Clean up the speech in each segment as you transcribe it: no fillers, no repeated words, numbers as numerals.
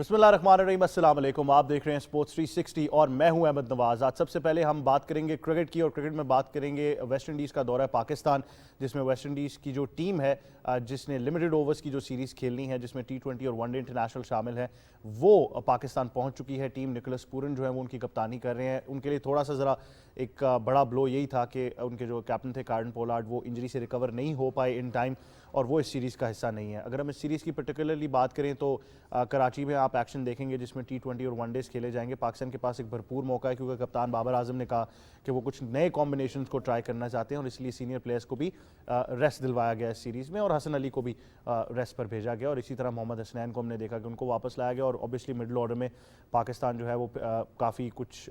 बिस्मिल्लाहिर्रहमानिर्रहीम, अस्सलाम वालेकुम। आप देख रहे हैं स्पोर्ट्स 360 और मैं हूं अहमद नवाज। आज सबसे पहले हम बात करेंगे क्रिकेट की, और क्रिकेट में बात करेंगे वेस्ट इंडीज़ का दौरा है पाकिस्तान, जिसमें वेस्ट इंडीज़ की जो टीम है जिसने लिमिटेड ओवर्स की जो सीरीज़ खेलनी है, जिसमें T20 और वनडे इंटरनेशनल शामिल है, वो पाकिस्तान पहुंच चुकी है। टीम निकोलस पूरन जो है वो उनकी कप्तानी कर रहे हैं। उनके लिए थोड़ा सा ज़रा एक बड़ा ब्लो यही था कि उनके जो कैप्टन थे कार्डन पोलार्ड, वो इंजरी से रिकवर नहीं हो पाए इन टाइम, और वो इस सीरीज़ का हिस्सा नहीं है। अगर हम इस सीरीज़ की पर्टिकुलरली बात करें तो कराची में आप एक्शन देखेंगे जिसमें T20 और वनडेज़ खेले जाएंगे। पाकिस्तान के पास एक भरपूर मौका है, क्योंकि कप्तान बाबर आजम ने कहा कि वो कुछ नए कॉम्बिनेशंस को ट्राई करना चाहते हैं, और इसलिए सीनियर प्लेयर्स को भी रेस्ट दिलवाया गया इस सीरीज़ में, और हसन अली को भी रेस्ट पर भेजा गया, और इसी तरह मोहम्मद हसनैन को हमने देखा कि उनको वापस लाया गया। और ऑब्वियसली मिडल ऑर्डर में पाकिस्तान जो है वो काफ़ी कुछ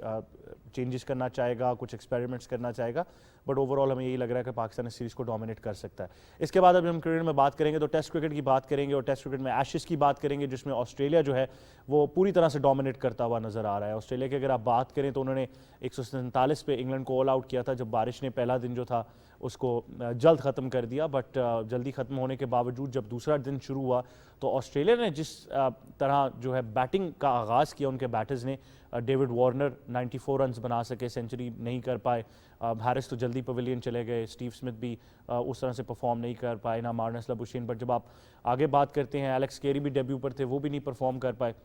चेंजेस करना चाहेगा, कुछ एक्सपेरिमेंट्स करना चाहेगा, बट ओवरऑल हमें यही लग रहा है कि पाकिस्तान इस सीरीज़ को डोमिनेट कर सकता है। इसके बाद अब हम क्रिकेट में बात करेंगे तो टेस्ट क्रिकेट की बात करेंगे, और टेस्ट क्रिकेट में एशेज़ की बात करेंगे, जिसमें ऑस्ट्रेलिया जो है वो पूरी तरह से डोमिनेट करता हुआ नजर आ रहा है। ऑस्ट्रेलिया की अगर आप बात करें तो उन्होंने 147 पे इंग्लैंड को ऑल आउट किया था, जब बारिश ने पहला दिन जो था उसको जल्द ख़त्म कर दिया, बट जल्दी ख़त्म होने के बावजूद जब दूसरा दिन शुरू हुआ तो ऑस्ट्रेलिया ने जिस तरह जो है बैटिंग का आगाज़ किया, उनके बैटर्स ने, डेविड वार्नर 94 रन्स बना सके, सेंचुरी नहीं कर पाए, हैरिस तो जल्दी पवेलियन चले गए, स्टीव स्मिथ भी उस तरह से परफॉर्म नहीं कर पाए, ना मार्नस लबुशेन। बट जब आप आगे बात करते हैं, एलेक्स केरी भी डेब्यू पर थे, वो भी नहीं परफॉर्म कर पाए।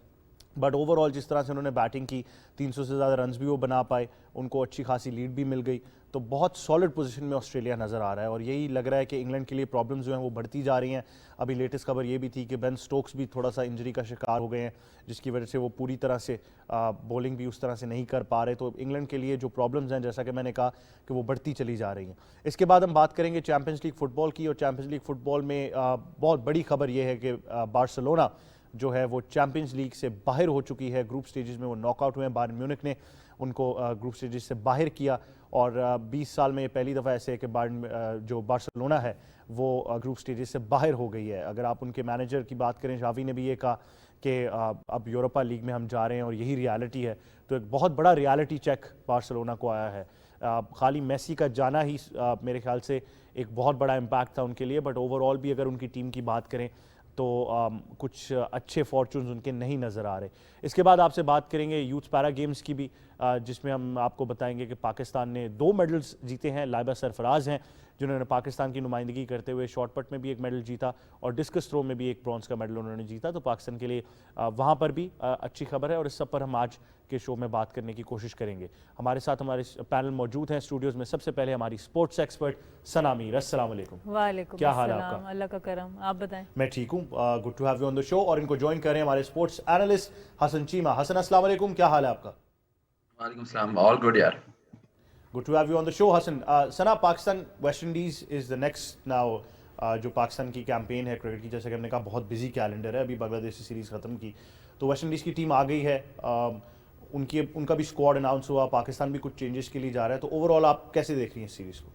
बट ओवरऑल जिस तरह से उन्होंने बैटिंग की, 300 से ज़्यादा रन्स भी वो बना पाए, उनको अच्छी खासी लीड भी मिल गई, तो बहुत सॉलिड पोजीशन में ऑस्ट्रेलिया नज़र आ रहा है। और यही लग रहा है कि इंग्लैंड के लिए प्रॉब्लम्स जो हैं वो बढ़ती जा रही हैं। अभी लेटेस्ट खबर ये भी थी कि बेन स्टोक्स भी थोड़ा सा इंजरी का शिकार हो गए हैं, जिसकी वजह से वो पूरी तरह से बॉलिंग भी उस तरह से नहीं कर पा रहे। तो इंग्लैंड के लिए जो प्रॉब्लम्स हैं, जैसा कि मैंने कहा, कि वो बढ़ती चली जा रही हैं। इसके बाद हम बात करेंगे चैम्पियंस लीग फुटबॉल की, और चैम्पियंस लीग फुटबॉल में बहुत बड़ी खबर ये है कि बार्सिलोना जो है वो चैम्पियंस लीग से बाहर हो चुकी है। ग्रुप स्टेजेस में वो नॉकआउट हुए हैं, बायर्न म्यूनिख ने उनको ग्रुप स्टेजेस से बाहर किया, और 20 साल में ये पहली दफ़ा ऐसे है कि जो बार्सिलोना है वो ग्रुप स्टेजेस से बाहर हो गई है। अगर आप उनके मैनेजर की बात करें, शावी ने भी ये कहा कि अब यूरोपा लीग में हम जा रहे हैं और यही रियलिटी है। तो एक बहुत बड़ा रियलिटी चेक बार्सिलोना को आया है। खाली मेसी का जाना ही मेरे ख्याल से एक बहुत बड़ा इम्पैक्ट था उनके लिए, बट ओवरऑल भी अगर उनकी टीम की बात करें तो कुछ अच्छे फॉर्चून्स उनके नहीं नज़र आ रहे। इसके बाद आपसे बात करेंगे यूथ पैरा गेम्स की भी, जिसमें हम आपको बताएंगे कि पाकिस्तान ने 2 मेडल्स जीते हैं। लाइबा सरफराज हैं जिन्होंने पाकिस्तान की नुमाइंदगी करते हुए शॉर्ट पट में भी एक मेडल जीता, और डिस्कस थ्रो में भी एक ब्रॉन्ज का मेडल उन्होंने जीता। तो पाकिस्तान के लिए वहाँ पर भी अच्छी खबर है, और इस सब पर हम आज के शो में बात करने की कोशिश करेंगे। हमारे साथ हमारे पैनल मौजूद हैं स्टूडियोज़ में। सबसे पहले हमारी स्पोर्ट्स एक्सपर्ट सना मीर। अस्सलाम वालेकुम। वालेकुम क्या हाल है अस्सलाम, आपका? अल्लाह का करम, आप बताएं। मैं ठीक हूँ, good to have you on the show. और इनको ज्वाइन कर रहे हैं हमारे स्पोर्ट्स एनालिस्ट हसन चीमा। हसन, अस्सलाम वालेकुम, क्या हाल है आपका? वालेकुम सलाम, ऑल गुड यार। Good to have you on the show Hasan. Sana, Pakistan West Indies is the next now. जो पाकिस्तान की कैंपेन है क्रिकेट की, जैसे कि हमने कहा, बहुत बिजी कैलेंडर है। अभी बांग्लादेश की सीरीज़ ख़त्म की तो वेस्ट इंडीज़ की टीम आ गई है, उनका भी स्क्वाड अनाउंस हुआ, पाकिस्तान भी कुछ चेंजेस के लिए जा रहा है। तो ओवरऑल आप कैसे देख रही हैं इस सीरीज़ को?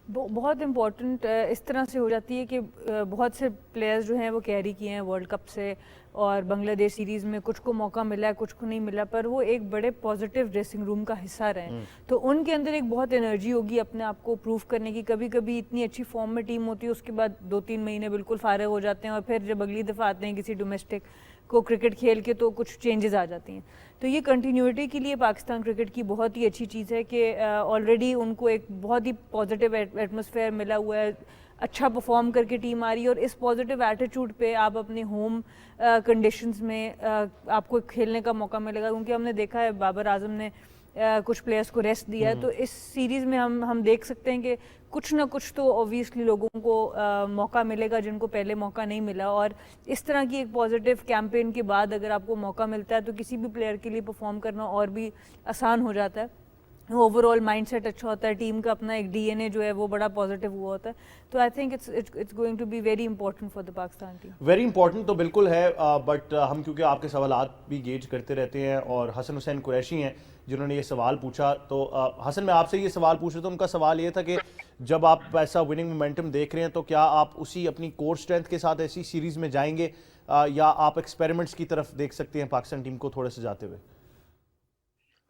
बहुत इम्पोर्टेंट इस तरह से हो जाती है कि बहुत से प्लेयर्स जो हैं वो कैरी किए हैं वर्ल्ड कप से, और बांग्लादेश सीरीज़ में कुछ को मौका मिला है, कुछ को नहीं मिला, पर वो एक बड़े पॉजिटिव ड्रेसिंग रूम का हिस्सा रहे। तो उनके अंदर एक बहुत एनर्जी होगी अपने आप को प्रूव करने की। कभी कभी इतनी अच्छी फॉर्म में टीम होती है, उसके बाद 2-3 महीने बिल्कुल फारिग हो जाते हैं, और फिर जब अगली दफ़ा आते हैं किसी डोमेस्टिक को क्रिकेट खेल के, तो कुछ चेंजेस आ जाती हैं। तो ये कंटिन्यूटी के लिए पाकिस्तान क्रिकेट की बहुत ही अच्छी चीज़ है कि ऑलरेडी उनको एक बहुत ही पॉजिटिव एटमॉस्फेयर मिला हुआ है, अच्छा परफॉर्म करके टीम आ रही है, और इस पॉजिटिव एटीट्यूड पे आप अपने होम कंडीशंस में आपको खेलने का मौका मिलेगा। क्योंकि हमने देखा है बाबर आजम ने कुछ प्लेयर्स को रेस्ट दिया है, तो इस सीरीज़ में हम देख सकते हैं कि कुछ ना कुछ तो ऑब्वियसली लोगों को मौका मिलेगा जिनको पहले मौका नहीं मिला। और इस तरह की एक पॉजिटिव कैंपेन के बाद अगर आपको मौका मिलता है तो किसी भी प्लेयर के लिए परफॉर्म करना और भी आसान हो जाता है। ओवरऑल माइंडसेट अच्छा होता है, टीम का अपना एक डीएनए जो है वो बड़ा पॉजिटिव हुआ होता है। तो I think it's going to be very important for the Pakistan team. Very important तो बिल्कुल है, बट हम क्योंकि आपके सवालात भी गेज करते रहते हैं, और हसन हुसैन कुरैशी हैं जिन्होंने ये सवाल पूछा, तो हसन, मैं आपसे ये सवाल पूछ रहा था। उनका सवाल ये था कि जब आप ऐसा विनिंग मोमेंटम देख रहे हैं तो क्या आप उसी अपनी कोर स्ट्रेंथ के साथ ऐसी सीरीज़ में जाएंगे, या आप एक्सपेरिमेंट्स की तरफ देख सकते हैं पाकिस्तान टीम को थोड़े से जाते हुए?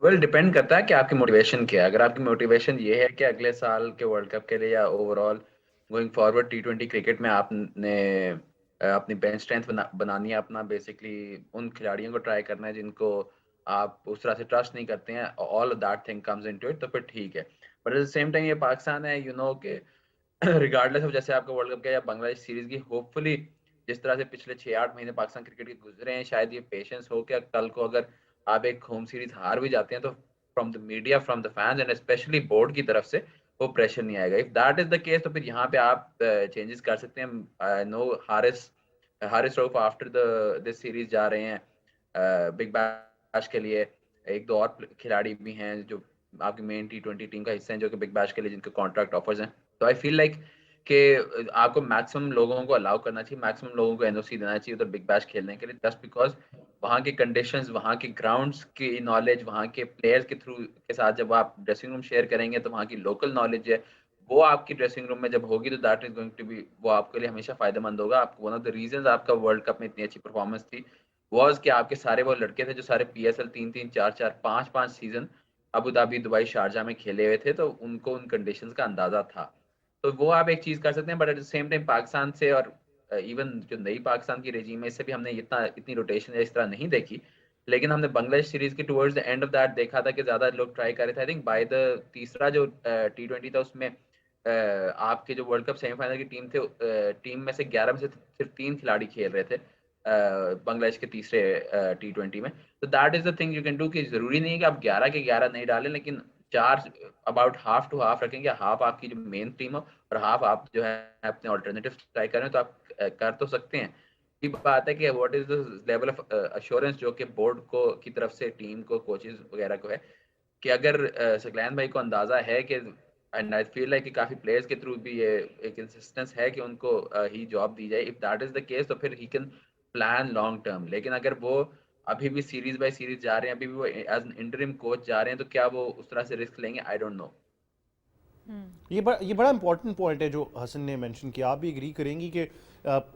वेल, डिपेंड करता है कि आपकी मोटिवेशन क्या है। अगर आपकी मोटिवेशन ये है कि अगले साल के वर्ल्ड कप के लिए या overall going forward T20 cricket में आपने अपनी बेंच स्ट्रेंथ बनानी है, अपना बेसिकली उन खिलाड़ियों को ट्राई करना है जिनको आप उस तरह से ट्रस्ट नहीं करते हैं, all that thing comes into it, तो फिर ठीक है। But at the same time ये पाकिस्तान है, यू नो कि रिगार्डलेस ऑफ जैसे आपका वर्ल्ड कप का या बांग्लादेश सीरीज की, होपफुली जिस तरह से पिछले 6-8 महीने पाकिस्तान क्रिकेट के गुजरे हैं, शायद ये पेशेंस हो कि कल को अगर आप एक होम सीरीज हार भी जाते हैं तो from the media, from the fans and specially board की तरफ से वो प्रेशर नहीं आएगा। If that is the case तो फिर यहाँ पे आप चेंजेस कर सकते हैं। No Haris Haris Rauf after the this series जा रहे हैं बिग बैश के लिए। एक दो और खिलाड़ी भी हैं जो आपकी मेन T20 टीम का हिस्सा हैं जो कि बिग बैश के लिए जिनके कॉन्ट्रैक्ट ऑफर्स हैं। तो आई फील लाइक कि आपको मैक्सिमम लोगों को अलाउ करना चाहिए, मैक्सिमम लोगों को एनओसी देना चाहिए उधर बिग बैश खेलने के लिए, जस्ट बिकॉज वहाँ के कंडीशंस, वहाँ के ग्राउंड्स की नॉलेज, वहाँ के प्लेयर्स के थ्रू के साथ जब आप ड्रेसिंग रूम शेयर करेंगे तो वहाँ की लोकल नॉलेज है वो आपकी ड्रेसिंग रूम में जब होगी तो that is going to be, वो आपके लिए हमेशा फायदेमंद होगा। आपको वन ऑफ द रीजंस आपका वर्ल्ड कप में इतनी अच्छी परफॉर्मेंस थी वाज कि आपके सारे वो लड़के थे जो सारे PSL 3-3, 4-4, 5-5 season Abu Dhabi, Dubai, Sharjah में खेले हुए थे, तो उनको उन कंडीशंस का अंदाजा था। तो वो आप एक चीज कर सकते हैं। But at the same time Pakistan से और इवन जो नई पाकिस्तान की रेजीम है इससे भी हमने इतनी रोटेशन इस तरह नहीं देखी, लेकिन हमने बांग्लादेश सीरीज के towards the end of that देखा था कि ज्यादा लोग ट्राई कर रहे थे। आई थिंक बाय द तीसरा जो T20 था उसमें आपके जो वर्ल्ड कप सेमीफाइनल की टीम थे, टीम में से 11 में से सिर्फ 3 खिलाड़ी खेल रहे थे बांग्लादेश के तीसरे T20 में। तो that is the thing you can do कि जरूरी नहीं है कि आप 11 के 11 नहीं डालें, लेकिन चार अबाउट हाफ टू हाफ रखेंगे, हाफ आपकी जो मेन टीम हो और हाफ आप जो है अपने ऑल्टरनेटिव ट्राई करें, तो आप कर तो सकते हैं। की बात है कि what is the level of assurance जो कि बोर्ड को की तरफ से टीम को, कोचेज वगैरह को है कि अगर सकलैन भाई को अंदाजा है कि, एंड आई फील लाइक कि काफी प्लेयर्स के थ्रू भी ये एक इंसिस्टेंस है कि उनको ही जॉब दी जाए, if that is the case तो फिर he can plan long term. लेकिन अगर वो अभी भी सीरीज बाय सीरीज जा रहे हैं, अभी भी वो एज एन इंटरिम कोच जा रहे हैं, तो क्या वो उस तरह से रिस्क लेंगे? I don't know. ये बड़ा इंपॉर्टेंट पॉइंट है जो हसन ने मेंशन किया। आप भी एग्री करेंगी कि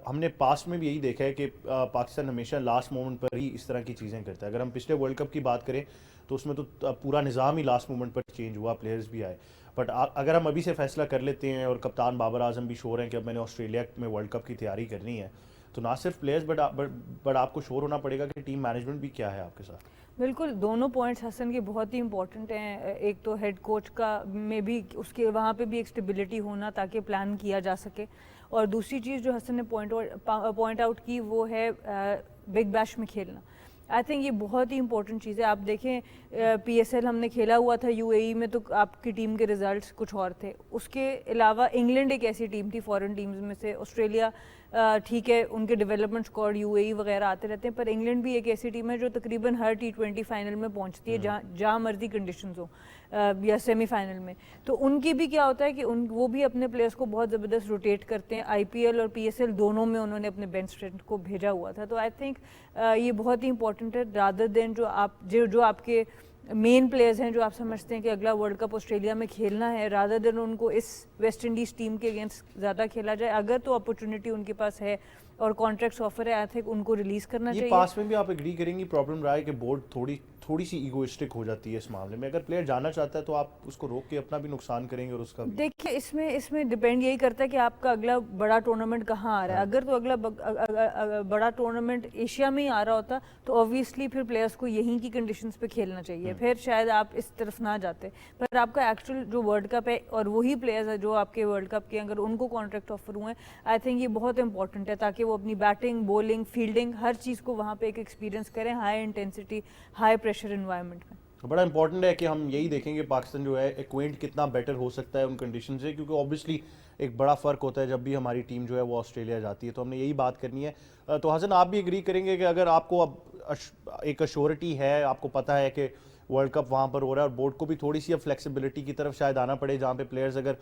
हमने पास्ट में भी यही देखा है कि पाकिस्तान हमेशा लास्ट मोमेंट पर ही इस तरह की चीज़ें करता है। अगर हम पिछले वर्ल्ड कप की बात करें तो उसमें तो पूरा निज़ाम ही लास्ट मोमेंट पर चेंज हुआ, प्लेयर्स भी आए। बट अगर हम अभी से फैसला कर लेते हैं और कप्तान बाबर आजम भी श्योर हैं कि अब मैंने ऑस्ट्रेलिया में वर्ल्ड कप की तैयारी करनी है, तो ना सिर्फ प्लेयर्स बट आपको श्योर होना पड़ेगा कि टीम मैनेजमेंट भी क्या है आपके साथ। बिल्कुल, दोनों पॉइंट्स हसन के बहुत ही इंपॉर्टेंट हैं। एक तो हेड कोच का में भी उसके वहाँ पे भी एक स्टेबिलिटी होना ताकि प्लान किया जा सके, और दूसरी चीज़ जो हसन ने पॉइंट आउट की वो है बिग बैश में खेलना। आई थिंक ये बहुत ही इंपॉर्टेंट चीज़ है। आप देखें PSL हमने खेला हुआ था UAE में, तो आपकी टीम के रिजल्ट्स कुछ और थे। उसके अलावा इंग्लैंड एक ऐसी टीम थी फॉरेन टीम्स में से, ऑस्ट्रेलिया ठीक है उनके डेवलपमेंट स्क्वाड UAE वगैरह आते रहते हैं, पर इंग्लैंड भी एक ऐसी टीम है जो तकरीबन हर T20 फाइनल में पहुंचती है जहाँ मर्जी कंडीशंस हो या सेमीफाइनल में। तो उनकी भी क्या होता है कि वो भी अपने प्लेयर्स को बहुत ज़बरदस्त रोटेट करते हैं। IPL और PSL दोनों में उन्होंने अपने बेंच स्ट्रेंथ को भेजा हुआ था। तो आई थिंक ये बहुत ही इंपॉर्टेंट है, रादर देन जो आपके मेन प्लेयर्स हैं जो आप समझते हैं कि अगला वर्ल्ड कप ऑस्ट्रेलिया में खेलना है, रादर देन उनको इस वेस्ट इंडीज़ टीम के अगेंस्ट ज़्यादा खेला जाए। अगर तो अपॉर्चुनिटी उनके पास है और कॉन्ट्रैक्ट्स ऑफर है, आई थिंक उनको रिलीज करना चाहिए। पास में भी आप एग्री करेंगी प्रॉब्लम रहा है कि बोर्ड थोड़ी सी ईगोइस्टिक हो जाती है इस मामले में। अगर प्लेयर जाना चाहता है तो आप उसको रोक के अपना भी नुकसान करेंगे और उसका भी। देखिए इसमें डिपेंड यही करता है कि आपका अगला बड़ा टूर्नामेंट कहाँ आ रहा है। अगर तो अगला बड़ा टूर्नामेंट एशिया में ही आ रहा होता तो ऑब्वियसली फिर प्लेयर्स को यहीं की कंडीशंस पे खेलना चाहिए, फिर शायद आप इस तरफ ना जाते। पर आपका एक्चुअल जो वर्ल्ड कप है और वही प्लेयर्स है जो आपके वर्ल्ड कप के, अगर उनको कॉन्ट्रैक्ट ऑफर हुए, आई थिंक ये बहुत इंपॉर्टेंट है ताकि वो अपनी बैटिंग, बॉलिंग, फील्डिंग हर चीज़ को वहाँ पे एक एक्सपीरियंस करें high intensity, high pressure environment में। तो बड़ा इंपॉर्टेंट है कि हम यही देखेंगे पाकिस्तान जो है एक्वेंट कितना बेटर हो सकता है उन कंडीशन से, क्योंकि ऑब्वियसली एक बड़ा फ़र्क होता है जब भी हमारी टीम जो है वो ऑस्ट्रेलिया जाती है। तो हमने यही बात करनी है। तो हसन आप भी एग्री करेंगे कि अगर आपको अब एक अश्योरिटी है, आपको पता है कि वर्ल्ड कप वहाँ पर हो रहा है और बोर्ड को भी थोड़ी सी अब फ्लेक्सिबिलिटी की तरफ शायद आना पड़े, जहाँ पे प्लेयर्स अगर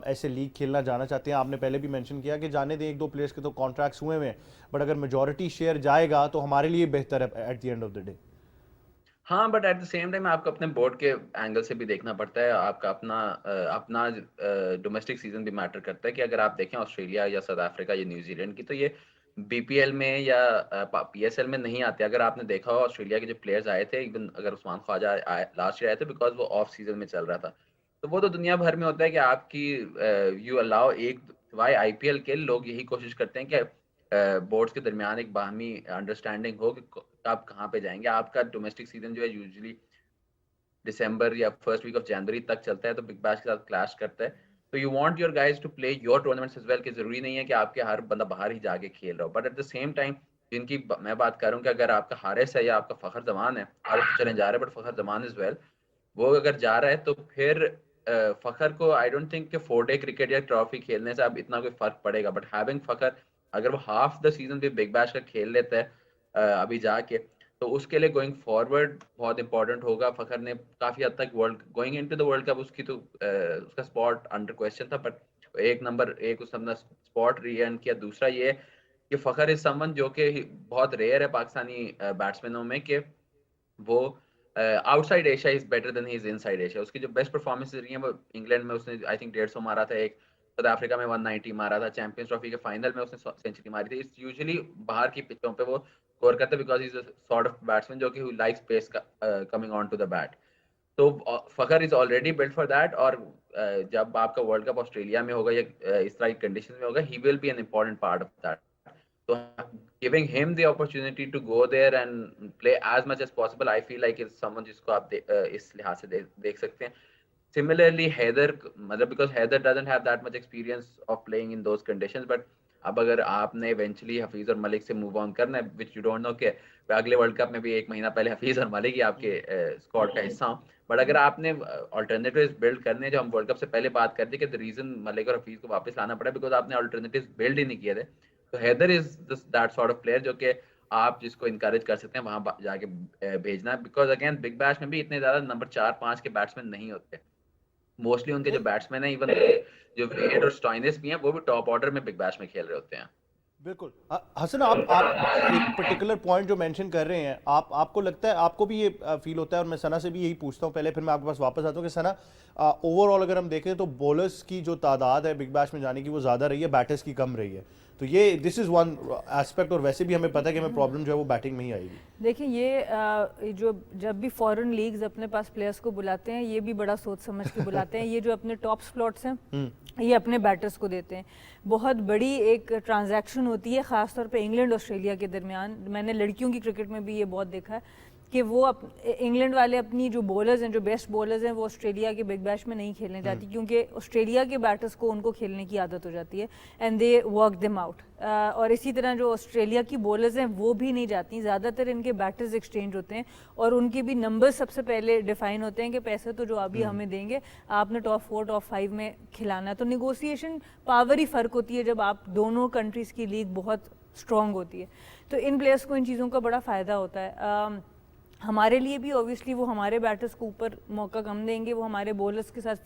ऐसे लीग खेलना जाना चाहते हैं। आपने पहले भी मेंशन किया कि जाने दें, एक दो प्लेयर्स के तो कॉन्ट्रैक्ट्स हुए हैं, बट अगर मेजॉरिटी शेयर जाएगा तो हमारे लिए बेहतर है at the end of the day. हाँ, but at the same time आपको अपने बोर्ड के एंगल से भी देखना पड़ता है। आपका अपना डोमेस्टिक सीजन भी मैटर करता है कि अगर आप देखें ऑस्ट्रेलिया या साउथ अफ्रीका या न्यूजीलैंड की, तो ये BPL में या PSL में नहीं आते। अगर आपने देखा हो ऑस्ट्रेलिया के जो प्लेयर्स आए थे, इवन अगर उस्मान ख्वाजा लास्ट ईयर आए थे बिकॉज वो ऑफ सीजन में चल रहा था, तो वो तो दुनिया भर में होता है कि आपकी यू अलाउ एक, वाई IPL के लोग यही कोशिश करते हैं कि बोर्ड्स के दरमियान एक बाहमी अंडरस्टैंडिंग हो कि आप कहाँ पे जाएंगे। आपका डोमेस्टिक सीजन जो है यूजुअली दिसंबर या फर्स्ट वीक ऑफ जनवरी तक चलता है, तो बिग बैश के साथ क्लैश करता है। तो you want your guys to play your tournaments as well, कि जरूरी नहीं है कि आपके हर बंदा बाहर ही जाके खेल रहा हो, but at the same time जिनकी मैं बात कर रहा हूँ कि अगर आपका हारिस है या आपका फखर जमान है, हारिस तो चले जा रहे हैं but Fakhar Zaman is well, वो अगर जा रहा है तो फिर फखर को आई डोंट थिंक कि 4 डे क्रिकेट या ट्रॉफी खेलने से अब इतना कोई फर्क पड़ेगा, बट हैविंग फखर अगर वो हाफ द सीजन भी बिग बैश का खेल लेता है अभी जाके, तो उसके लिए गोइंग फॉरवर्ड बहुत इंपॉर्टेंट होगा। फखर ने काफी हद तक world going into the world cup उसकी तो उसका स्पॉट अंडर क्वेश्चन था, बट एक उसने स्पॉट रीअर्न किया। दूसरा ये कि फखर इज समवन जो कि बहुत रेयर है पाकिस्तानी बैट्समैनों में कि वो outside Asia is better than he is inside Asia. उसकी जो बेस्ट परफॉर्मेंस रही है वो इंग्लैंड में उसने आई थिंक 150 मारा था, एक साउथ अफ्रीका में 190 मारा था, चैंपियंस ट्रॉफी के फाइनल में उसने सेंचुरी मारी थी। इट्स यूजुअली बाहर की पिचों पे वो स्कोर करता है because is a sort of batsman जो कि likes pace coming on to the bat. तो Fakhar is already built for that, और जब आपका वर्ल्ड कप ऑस्ट्रेलिया में होगा या इस तरह की कंडीशन में होगा, he will be an important part of that. So giving him the opportunity to go there and play as much as possible, I feel like is someone जिसको आप इस लिहाज से देख सकते हैं। Similarly, Heather, मतलब because Heather doesn't have that much experience of playing in those conditions, but अब अगर आपने eventually हफीज और मलिक से move on करना है, which you don't know कि अगले वर्ल्ड कप में भी 1 महीना पहले हफीज और मलिक ही आपके स्क्वाड का हिस्सा हो, बट अगर आपने अल्टरनेटिव्स बिल्ड करने हैं, जो हम वर्ल्ड कप से पहले बात करते कि द रीजन मलिक और हफीज को वापस लाना पड़ा बिकॉज आपने अल्टरनेटिव्स बिल्ड ही नहीं किए थे। तो Haider is that sort of player जो कि आप जिसको इनकरेज कर सकते हैं वहां जाके भेजना, बिकॉज अगेन बिग बैश में भी इतने ज्यादा नंबर 4-5 के बैट्समैन नहीं होते। मोस्टली उनके जो बैट्समैन है, इवन जो वेड और स्टॉइनिस भी हैं, वो भी टॉप ऑर्डर में बिग बैश में खेल रहे होते हैं। बिल्कुल। हसन, आप एक पर्टिकुलर पॉइंट जो मेंशन कर रहे हैं, आपको लगता है, आपको भी ये फील होता है, और मैं सना से भी यही पूछता हूँ पहले, फिर मैं आपके पास वापस आता हूँ कि सना, ओवरऑल अगर हम देखें तो बॉलर्स की जो तादाद है बिग बैश में जाने की वो ज़्यादा रही है, बैटर्स की कम रही है, तो ये दिस इज़ वन एस्पेक्ट, और वैसे भी हमें पता है कि हमें प्रॉब्लम जो है वो बैटिंग में ही आएगी। देखिए ये जो जब भी फॉरेन लीग्स अपने पास प्लेयर्स को बुलाते हैं, ये भी बड़ा सोच समझ के बुलाते हैं। ये जो अपने टॉप स्लॉट्स हैं ये अपने बैटर्स को देते हैं। बहुत बड़ी एक ट्रांजैक्शन होती है ख़ासतौर पे इंग्लैंड ऑस्ट्रेलिया के दरमियान। मैंने लड़कियों की क्रिकेट में भी ये बहुत देखा है कि वो इंग्लैंड वाले अपनी जो बॉलर्स हैं, जो बेस्ट बॉलर्स हैं, वो ऑस्ट्रेलिया के बिग बैश में नहीं खेलने जाती, क्योंकि ऑस्ट्रेलिया के बैटर्स को उनको खेलने की आदत हो जाती है and they work them out. और इसी तरह जो ऑस्ट्रेलिया की बॉलर्स हैं वो भी नहीं जाती, ज़्यादातर इनके बैटर्स एक्सचेंज होते हैं और उनके भी नंबर सबसे पहले डिफाइन होते हैं कि पैसे तो जो अभी हमें देंगे, आपने टॉप 4 टॉप 5 में खिलाना है। तो निगोसिएशन पावर ही फ़र्क होती है जब आप दोनों कंट्रीज़ की लीग बहुत स्ट्रॉन्ग होती है, तो इन प्लेयर्स को इन चीज़ों का बड़ा फ़ायदा होता है। हमारे लिए भी ऑब्वियसली वो हमारे बैटर्स को ऊपर मौका कम देंगे, वो हमारे बॉलर्स के साथ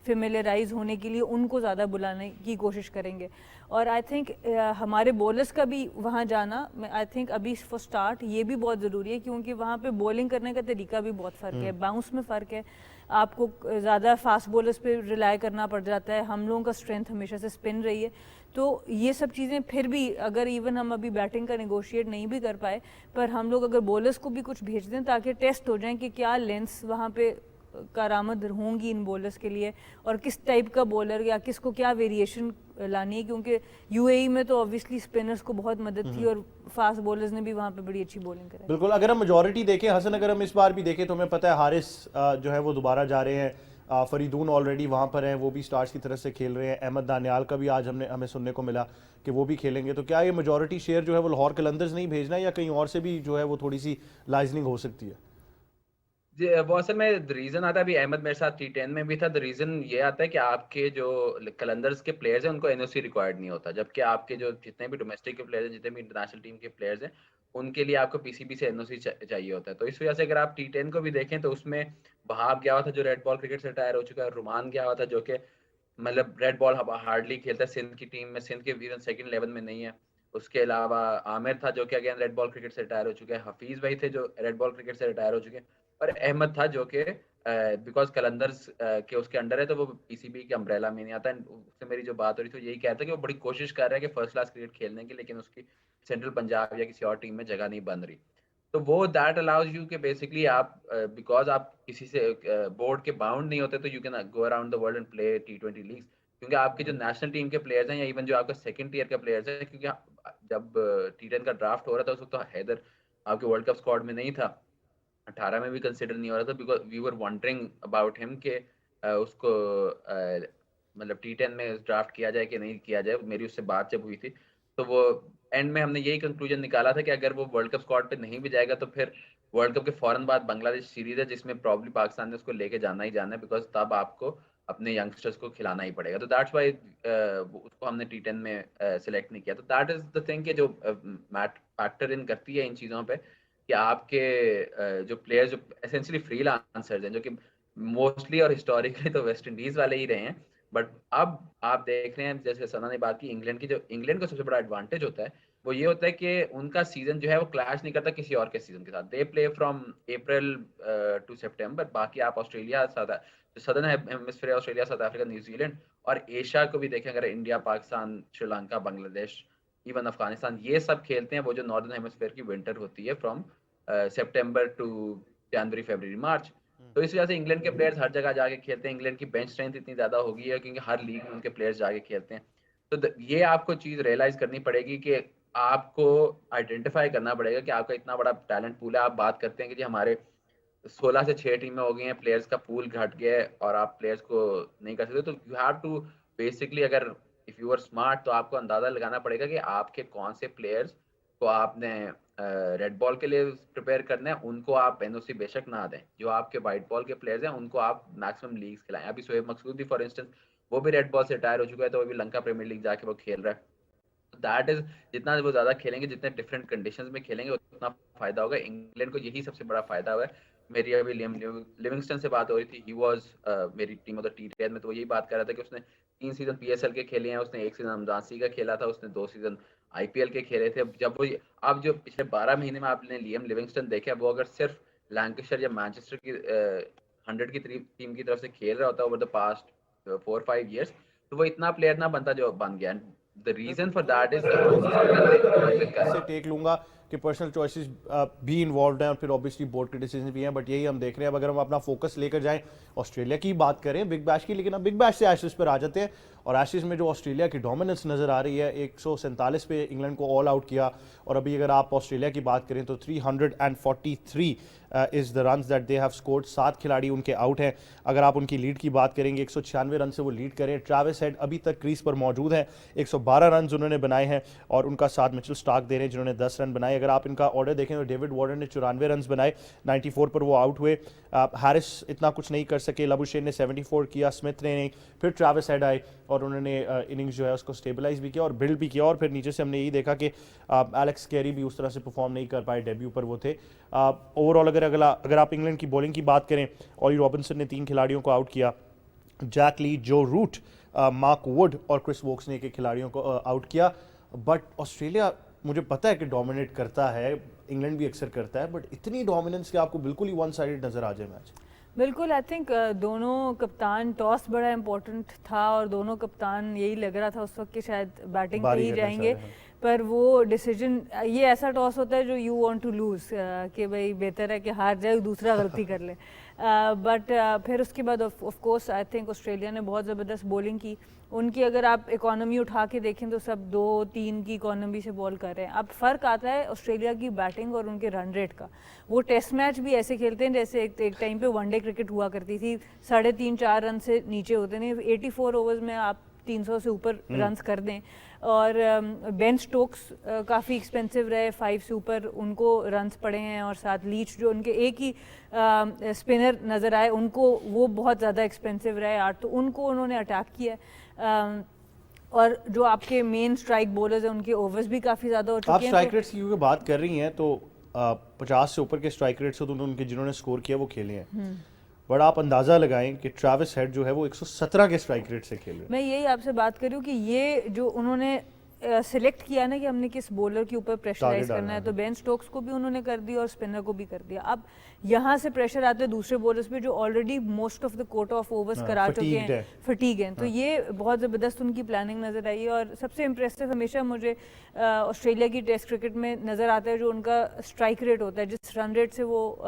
फेमिलियराइज होने के लिए उनको ज़्यादा बुलाने की कोशिश करेंगे। और आई थिंक हमारे बॉलर्स का भी वहाँ जाना, आई थिंक अभी फॉर स्टार्ट ये भी बहुत ज़रूरी है, क्योंकि वहाँ पे बॉलिंग करने का तरीका भी बहुत फ़र्क है, बाउंस में फ़र्क है, आपको ज़्यादा फास्ट बॉलर्स पे रिलाई करना पड़ जाता है। हम लोगों का स्ट्रेंथ हमेशा से स्पिन रही है, तो ये सब चीज़ें फिर भी अगर इवन हम अभी बैटिंग का नेगोशिएट नहीं भी कर पाए, पर हम लोग अगर बॉलर्स को भी कुछ भेज दें ताकि टेस्ट हो जाए कि क्या लेंस वहाँ पे कारामद होंगी इन बॉलर्स के लिए, और किस टाइप का बॉलर या किसको क्या वेरिएशन लानी है, क्योंकि यूएई में तो ऑब्वियसली स्पिनर्स को बहुत मदद थी और फास्ट बॉलर्स ने भी वहाँ पे बड़ी अच्छी बॉलिंग कराई। बिल्कुल। अगर हम मेजॉरिटी देखें हसन, अगर हम इस बार भी देखें तो हमें पता है हारिस जो है वो दोबारा जा रहे हैं, फरीदून ऑलरेडी वहाँ पर हैं, वो भी स्टार्स की तरफ से खेल रहे हैं, अहमद दानियाल का भी आज हमें सुनने को मिला कि वो भी खेलेंगे। तो क्या ये मेजॉरिटी शेयर जो है वो लाहौर कलंदर्स नहीं भेजना है, या कहीं और से भी जो है वो थोड़ी सी लाइजनिंग हो सकती है? जी, वो असल में रीजन आता है, अभी अहमद मेरे साथ T10 में भी था, द रीजन ये आता है कि आपके जो कलंदर्स के प्लेयर्स हैं उनको एनओसी रिक्वायर्ड नहीं होता, जबकि आपके जो जितने भी डोमेस्टिक के प्लेयर्स हैं, जितने भी इंटरनेशनल टीम के प्लेयर्स हैं, उनके लिए आपको पीसीबी से एनओसी चाहिए होता है। तो इस वजह से अगर आप T10 को भी देखें तो उसमें वहाब गया हुआ था जो रेड बॉल क्रिकेट से रिटायर हो चुका है, रुमान गया हुआ था जो कि मतलब रेड बॉल हार्डली खेलता है सिंध की टीम में, सिंध के इवन सेकंड 11 में नहीं है। उसके अलावा आमिर था जो कि अगेन रेड बॉल क्रिकेट से रिटायर हो चुके हैं, हफीज भाई थे जो रेड बॉल क्रिकेट से रिटायर हो चुके हैं, और अहमद था जो कि बिकॉज कलंदर्स के उसके अंडर है तो वो पीसीबी के अम्ब्रेला में नहीं आता। उससे मेरी जो बात हो रही थी यही कहता है कि वो बड़ी कोशिश कर रहा है कि फर्स्ट क्लास क्रिकेट खेलने की, लेकिन उसकी सेंट्रल पंजाब या किसी और टीम में जगह नहीं बन रही। तो वो दैट अलाउज यू कि बेसिकली आप बिकॉज आप किसी से बोर्ड के बाउंड नहीं होते, तो you can go around the world and play T20 leagues. क्योंकि आपके जो नेशनल टीम के प्लेयर्स हैं या इवन जो आपका सेकंड टीयर के प्लेयर्स हैं, क्योंकि जब T10 का ड्राफ्ट हो रहा था उस वक्त तो हैदर आपके वर्ल्ड कप स्क्वाड में नहीं था, 18 में भी कंसिडर नहीं हो रहा था, because we were wondering about him के उसको मतलब T10 में ड्राफ्ट किया जाए कि नहीं किया जाए। मेरी उससे बात जब हुई थी तो वो एंड में हमने यही कंक्लूजन निकाला था कि अगर वो वर्ल्ड कप स्क्वाड पे नहीं भी जाएगा तो फिर वर्ल्ड कप के फौरन बाद बांग्लादेश सीरीज है जिसमें प्रॉब्ली पाकिस्तान ने उसको लेके जाना ही जाना है, बिकॉज तब आपको अपने यंगस्टर्स को खिलाना ही पड़ेगा। तो दैट्स वाई उसको हमने T10 में सिलेक्ट नहीं किया। तो दैट इज द थिंग कि जो फैक्टर इन करती है इन चीज़ों पे कि आपके जो प्लेयर्स जो एसेंशियली फ्रीलांसर्स हैं, जो कि मोस्टली और हिस्टोरिकली तो वेस्ट इंडीज वाले ही रहे हैं, बट अब आप देख रहे हैं जैसे सना ने बात की इंग्लैंड की, जो इंग्लैंड का सबसे बड़ा एडवांटेज होता है वो ये होता है कि उनका सीजन जो है वो क्लैश नहीं करता किसी और के सीजन के साथ। They play from April to September. बाकी आप Australia southern hemisphere, Australia, South Africa, New Zealand और एशिया को भी देखें, अगर इंडिया, पाकिस्तान, श्रीलंका, बांग्लादेश, इवन अफगानिस्तान, ये सब खेलते हैं वो जो नॉर्दर्न हेमिस्फीयर की विंटर होती है फ्रॉम सितंबर टू जनवरी, फरवरी, मार्च। तो इस वजह से इंग्लैंड के प्लेयर्स हर जगह जाके खेलते हैं। इंग्लैंड की बेंच स्ट्रेंथ इतनी ज्यादा हो गई है क्योंकि हर लीग में उनके प्लेयर्स जाके खेलते हैं। तो ये आपको चीज रियलाइज करनी पड़ेगी कि आपको आइडेंटिफाई करना पड़ेगा कि आपका इतना बड़ा टैलेंट पूल है। आप बात करते हैं कि जी हमारे 16 से 6 टीमें हो गई हैं, प्लेयर्स का पूल घट गया है और आप प्लेयर्स को नहीं कर सकते। तो यू हैव टू बेसिकली, अगर इफ यू आर स्मार्ट, तो आपको अंदाजा लगाना पड़ेगा कि आपके कौन से प्लेयर्स को आपने रेड बॉल के लिए प्रिपेयर करना है, उनको आप एनओसी बेशक ना दें। जो आपके वाइट बॉल के प्लेयर्स हैं उनको आप मैक्सिमम लीग्स खिलाएं। अभी शोएब मकसूद भी फॉर इंस्टेंस वो भी रेड बॉल से रिटायर हो चुका है, तो वो भी लंका प्रीमियर लीग जाके वो खेल रहा है। दैट इज, जितना वो ज्यादा खेलेंगे, जितने डिफरेंट कंडीशंस में खेलेंगे उतना फायदा होगा। इंग्लैंड को यही सबसे बड़ा फायदा हुआ है। मेरी अभी लिविंगस्टन से बात हो रही थी, ही वाज मेरी टीम ऑफ द T10 में, तो वो यही बात कर रहा था कि उसने 3 सीजन PSL के खेले हैं, उसने 1 सीजन रमजान का खेला था, उसने 2 सीजन IPL के खेले थे। जब वो अब जो पिछले 12 महीने में आपने लियम लिविंगस्टन देखे, वो अगर सिर्फ लैंकाशायर या मैनचेस्टर की 100 की टीम की तरफ से खेल रहा होता ओवर द पास्ट 4-5 ईयर्स, तो वो इतना प्लेयर ना बनता जो बन गया। The reason for that is से टेक लूंगा कि पर्सनल चॉइसेस भी इन्वॉल्व हैं और फिर ऑब्वियसली बोर्ड के डिसीजन भी हैं, बट यही हम देख रहे हैं। अब अगर हम अपना फोकस लेकर जाएं ऑस्ट्रेलिया की बात करें बिग बैश की, लेकिन अब बिग बैश से एशेज पर आ जाते हैं। और एशेज में जो ऑस्ट्रेलिया की डोमिनेंस नजर आ रही है, 147 पे इंग्लैंड को ऑल आउट किया, और अभी अगर आप ऑस्ट्रेलिया की बात करें तो 343 is the runs that they have scored. 7 खिलाड़ी उनके आउट हैं। अगर आप उनकी लीड की बात करेंगे, 196 रन से वो लीड करें। ट्रैविस हेड अभी तक क्रीज पर मौजूद है, 112 रन उन्होंने बनाए हैं, और उनका साथ मिचेल स्टार्क दे रहे हैं जिन्होंने 10 रन बनाए। अगर आप इनका ऑर्डर देखें तो डेविड वार्नर ने 94 रन बनाए, 94 पर वो आउट हुए। हैरिस इतना कुछ नहीं कर सके, लबुशेन ने 74 किया, स्मिथ ने नहीं। फिर ट्रैविस हेड आए और उन्होंने इनिंग्स जो है उसको स्टेबलाइज भी किया और बिल्ड भी किया। और फिर नीचे से हमने यही देखा कि एलेक्स कैरी भी उस तरह से परफॉर्म नहीं कर पाए, डेब्यू पर वो थे। ओवरऑल अगर आप इंग्लैंड की बॉलिंग की बात करें, ऑली रॉबिन्सन ने 3 खिलाड़ियों को आउट किया, जैक ली, जो रूट, मार्क वुड और क्रिस वोक्स ने एक खिलाड़ियों को आउट किया। बट ऑस्ट्रेलिया, मुझे पता है कि डोमिनेट करता है, इंग्लैंड भी अक्सर करता है, बट इतनी डोमिनेंस कि आपको बिल्कुल ही वन साइडेड नजर आ जाए मैच। बिल्कुल, आई थिंक दोनों कप्तान, टॉस बड़ा इंपॉर्टेंट था और दोनों कप्तान यही लग रहा था उस वक्त कि शायद बैटिंग पे ही जाएंगे, पर वो डिसीजन, ये ऐसा टॉस होता है जो यू वांट टू लूज, कि भाई बेहतर है कि हार जाए, दूसरा गलती कर ले। बट फिर उसके बाद of course I think Australia ने बहुत ज़बरदस्त बॉलिंग की। उनकी अगर आप इकोनॉमी उठा के देखें तो सब 2-3 की इकोनॉमी से बॉल कर रहे हैं। अब फ़र्क आता है ऑस्ट्रेलिया की बैटिंग और उनके रन रेट का। वो टेस्ट मैच भी ऐसे खेलते हैं जैसे एक टाइम पे वनडे क्रिकेट हुआ करती थी, 3.5-4 रन से नीचे होते नहीं। 84 ओवर्स में आप 300 से ऊपर रन्स कर दें। और बेन स्टोक्स काफ़ी एक्सपेंसिव रहे, 5 से ऊपर उनको रन्स पड़े हैं, और साथ लीच जो उनके एक ही स्पिनर नज़र आए उनको, वो बहुत ज़्यादा एक्सपेंसिव रहे 8, तो उनको उन्होंने अटैक किया। और जो आपके मेन स्ट्राइक बॉलर्स हैं उनके ओवर्स भी काफ़ी ज़्यादा हो चुके हैं। आप स्ट्राइक रेट्स की क्योंकि बात कर रही हैं तो 50 से ऊपर के स्ट्राइक रेट्स तो उनके जिन्होंने स्कोर किया वो खेले हैं, बट आप अंदाजा लगाएं कि ट्रैविस हेड जो है वो 117 के स्ट्राइक रेट से खेल रहे हैं। मैं यही आपसे बात कर रही हूँ कि ये जो उन्होंने सिलेक्ट किया ना कि हमने किस बॉलर के ऊपर प्रेशराइज करना है, तो बेन स्टोक्स को भी उन्होंने कर दिया और स्पिनर को भी कर दिया। अब यहाँ से प्रेशर आते हैं दूसरे बॉलर्स पे जो already most of the Kota of overs करा चुके हैं, फटीग हैं। तो ये बहुत ज़बरदस्त उनकी प्लानिंग नज़र आई है। और सबसे इम्प्रेसिव हमेशा मुझे ऑस्ट्रेलिया की टेस्ट क्रिकेट में नज़र आता है जो उनका स्ट्राइक रेट होता है, जिस रन रेट से वो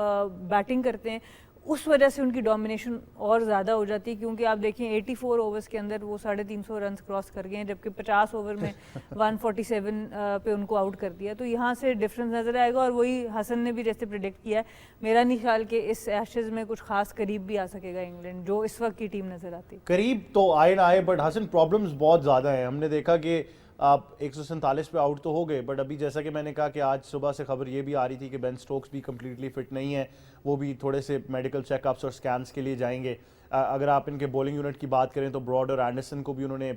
बैटिंग करते हैं उस वजह से उनकी डोमिनेशन और ज़्यादा हो जाती है, क्योंकि आप देखिए 84 ओवर्स के अंदर वो 350 रन क्रॉस कर गए हैं, जबकि 50 ओवर में 147 पे उनको आउट कर दिया। तो यहाँ से डिफरेंस नज़र आएगा, और वही हसन ने भी जैसे प्रिडिक्ट किया है, मेरा नहीं ख्याल कि इस एशेज़ में कुछ खास करीब भी आ सकेगा इंग्लैंड, जो इस वक्त की टीम नज़र आती है। करीब तो आए ना आए, बट हसन प्रॉब्लम्स बहुत ज़्यादा हैं। हमने देखा कि आप 147 पे आउट तो हो गए, बट अभी जैसा कि मैंने कहा कि आज सुबह से खबर ये भी आ रही थी कि बेन स्टोक्स भी कंप्लीटली फिट नहीं है, वो भी थोड़े से मेडिकल चेकअप्स और स्कैन्स के लिए जाएंगे। अगर आप इनके बॉलिंग यूनिट की बात करें तो ब्रॉड और एंडरसन को भी उन्होंने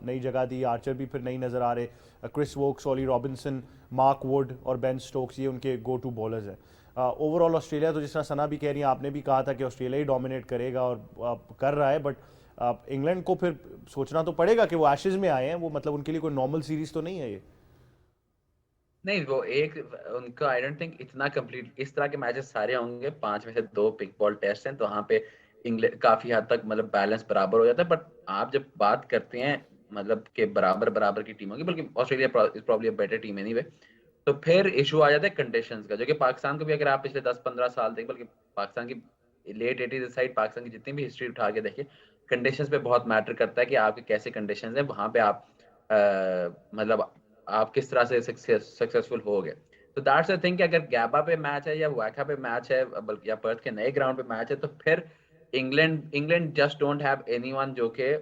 नई जगह दी, आर्चर भी फिर नहीं नज़र आ रहे, Chris Woakes, Ollie Robinson, Mark Wood और बेन स्टोक्स, ये उनके गो टू बॉलर्स हैं। ओवरऑल ऑस्ट्रेलिया तो जिस तरह सना भी कह रही है, आपने भी कहा था कि ऑस्ट्रेलिया ही डोमिनेट करेगा और कर रहा है, बट इंग्लैंड को फिर सोचना तो पड़ेगा कि वो एशेज में आए हैं, वो मतलब उनके लिए कोई नॉर्मल सीरीज तो नहीं है ये। नहीं, वो एक उनका आई डोंट थिंक इतना कंप्लीट इस तरह के मैचेस सारे होंगे, 5 में से 2 पिक बॉल टेस्ट हैं, तो वहाँ पे इंग्लैंड काफी हद तक मतलब बैलेंस बराबर हो जाता है। बट आप जब बात करते हैं मतलब के बराबर बराबर की टीमों की, बल्कि Australia is probably a better team anyway, तो फिर इशू आ जाता है कंडीशंस का, जो कि पाकिस्तान को भी अगर आप पिछले 10-15 साल देखें, बल्कि पाकिस्तान की लेट 80s साइड पाकिस्तान की जितनी भी हिस्ट्री उठा के देखें, कंडीशंस पे बहुत मैटर करता है कि आपके कैसे कंडीशंस हैं, वहां पे आप मतलब आप किस तरह से सक्सेसफुल हो गए। तो दैट्स द थिंग कि अगर गैबा पे मैच है या वैका पे मैच है, बल्कि या पर्थ के नए ग्राउंड पे मैच है, तो फिर England just don't have anyone जो कि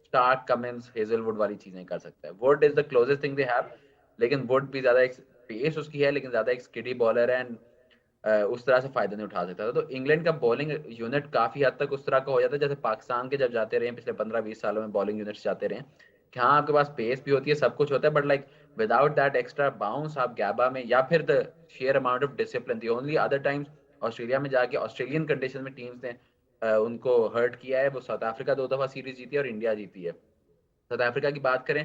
स्टार्क, कमिंस, हेजलवुड वाली चीजें कर सकता है। Would is the closest thing they have, लेकिन वुड भी ज्यादा एक पेस उसकी है, लेकिन ज्यादा एक स्किडी बॉलर है, एंड उस तरह से फायदा नहीं उठा सकता था। तो इंग्लैंड का बॉलिंग यूनिट काफी हद तक उस तरह का हो जाता है जैसे पाकिस्तान के जब जाते रहे पिछले 15-20 सालों में बॉलिंग यूनिट्स जाते रहे, कि हाँ आपके पास पेस भी होती है, सब कुछ होता है, but like without that extra bounce आप गैबा में, या फिर the share amount of discipline, the only other times Australia में जाके ऑस्ट्रेलियन कंडीशन में टीम्स ने उनको हर्ट किया है, वो साउथ अफ्रीका 2 दफा सीरीज जीती है और इंडिया जीती है। साउथ अफ्रीका की बात करें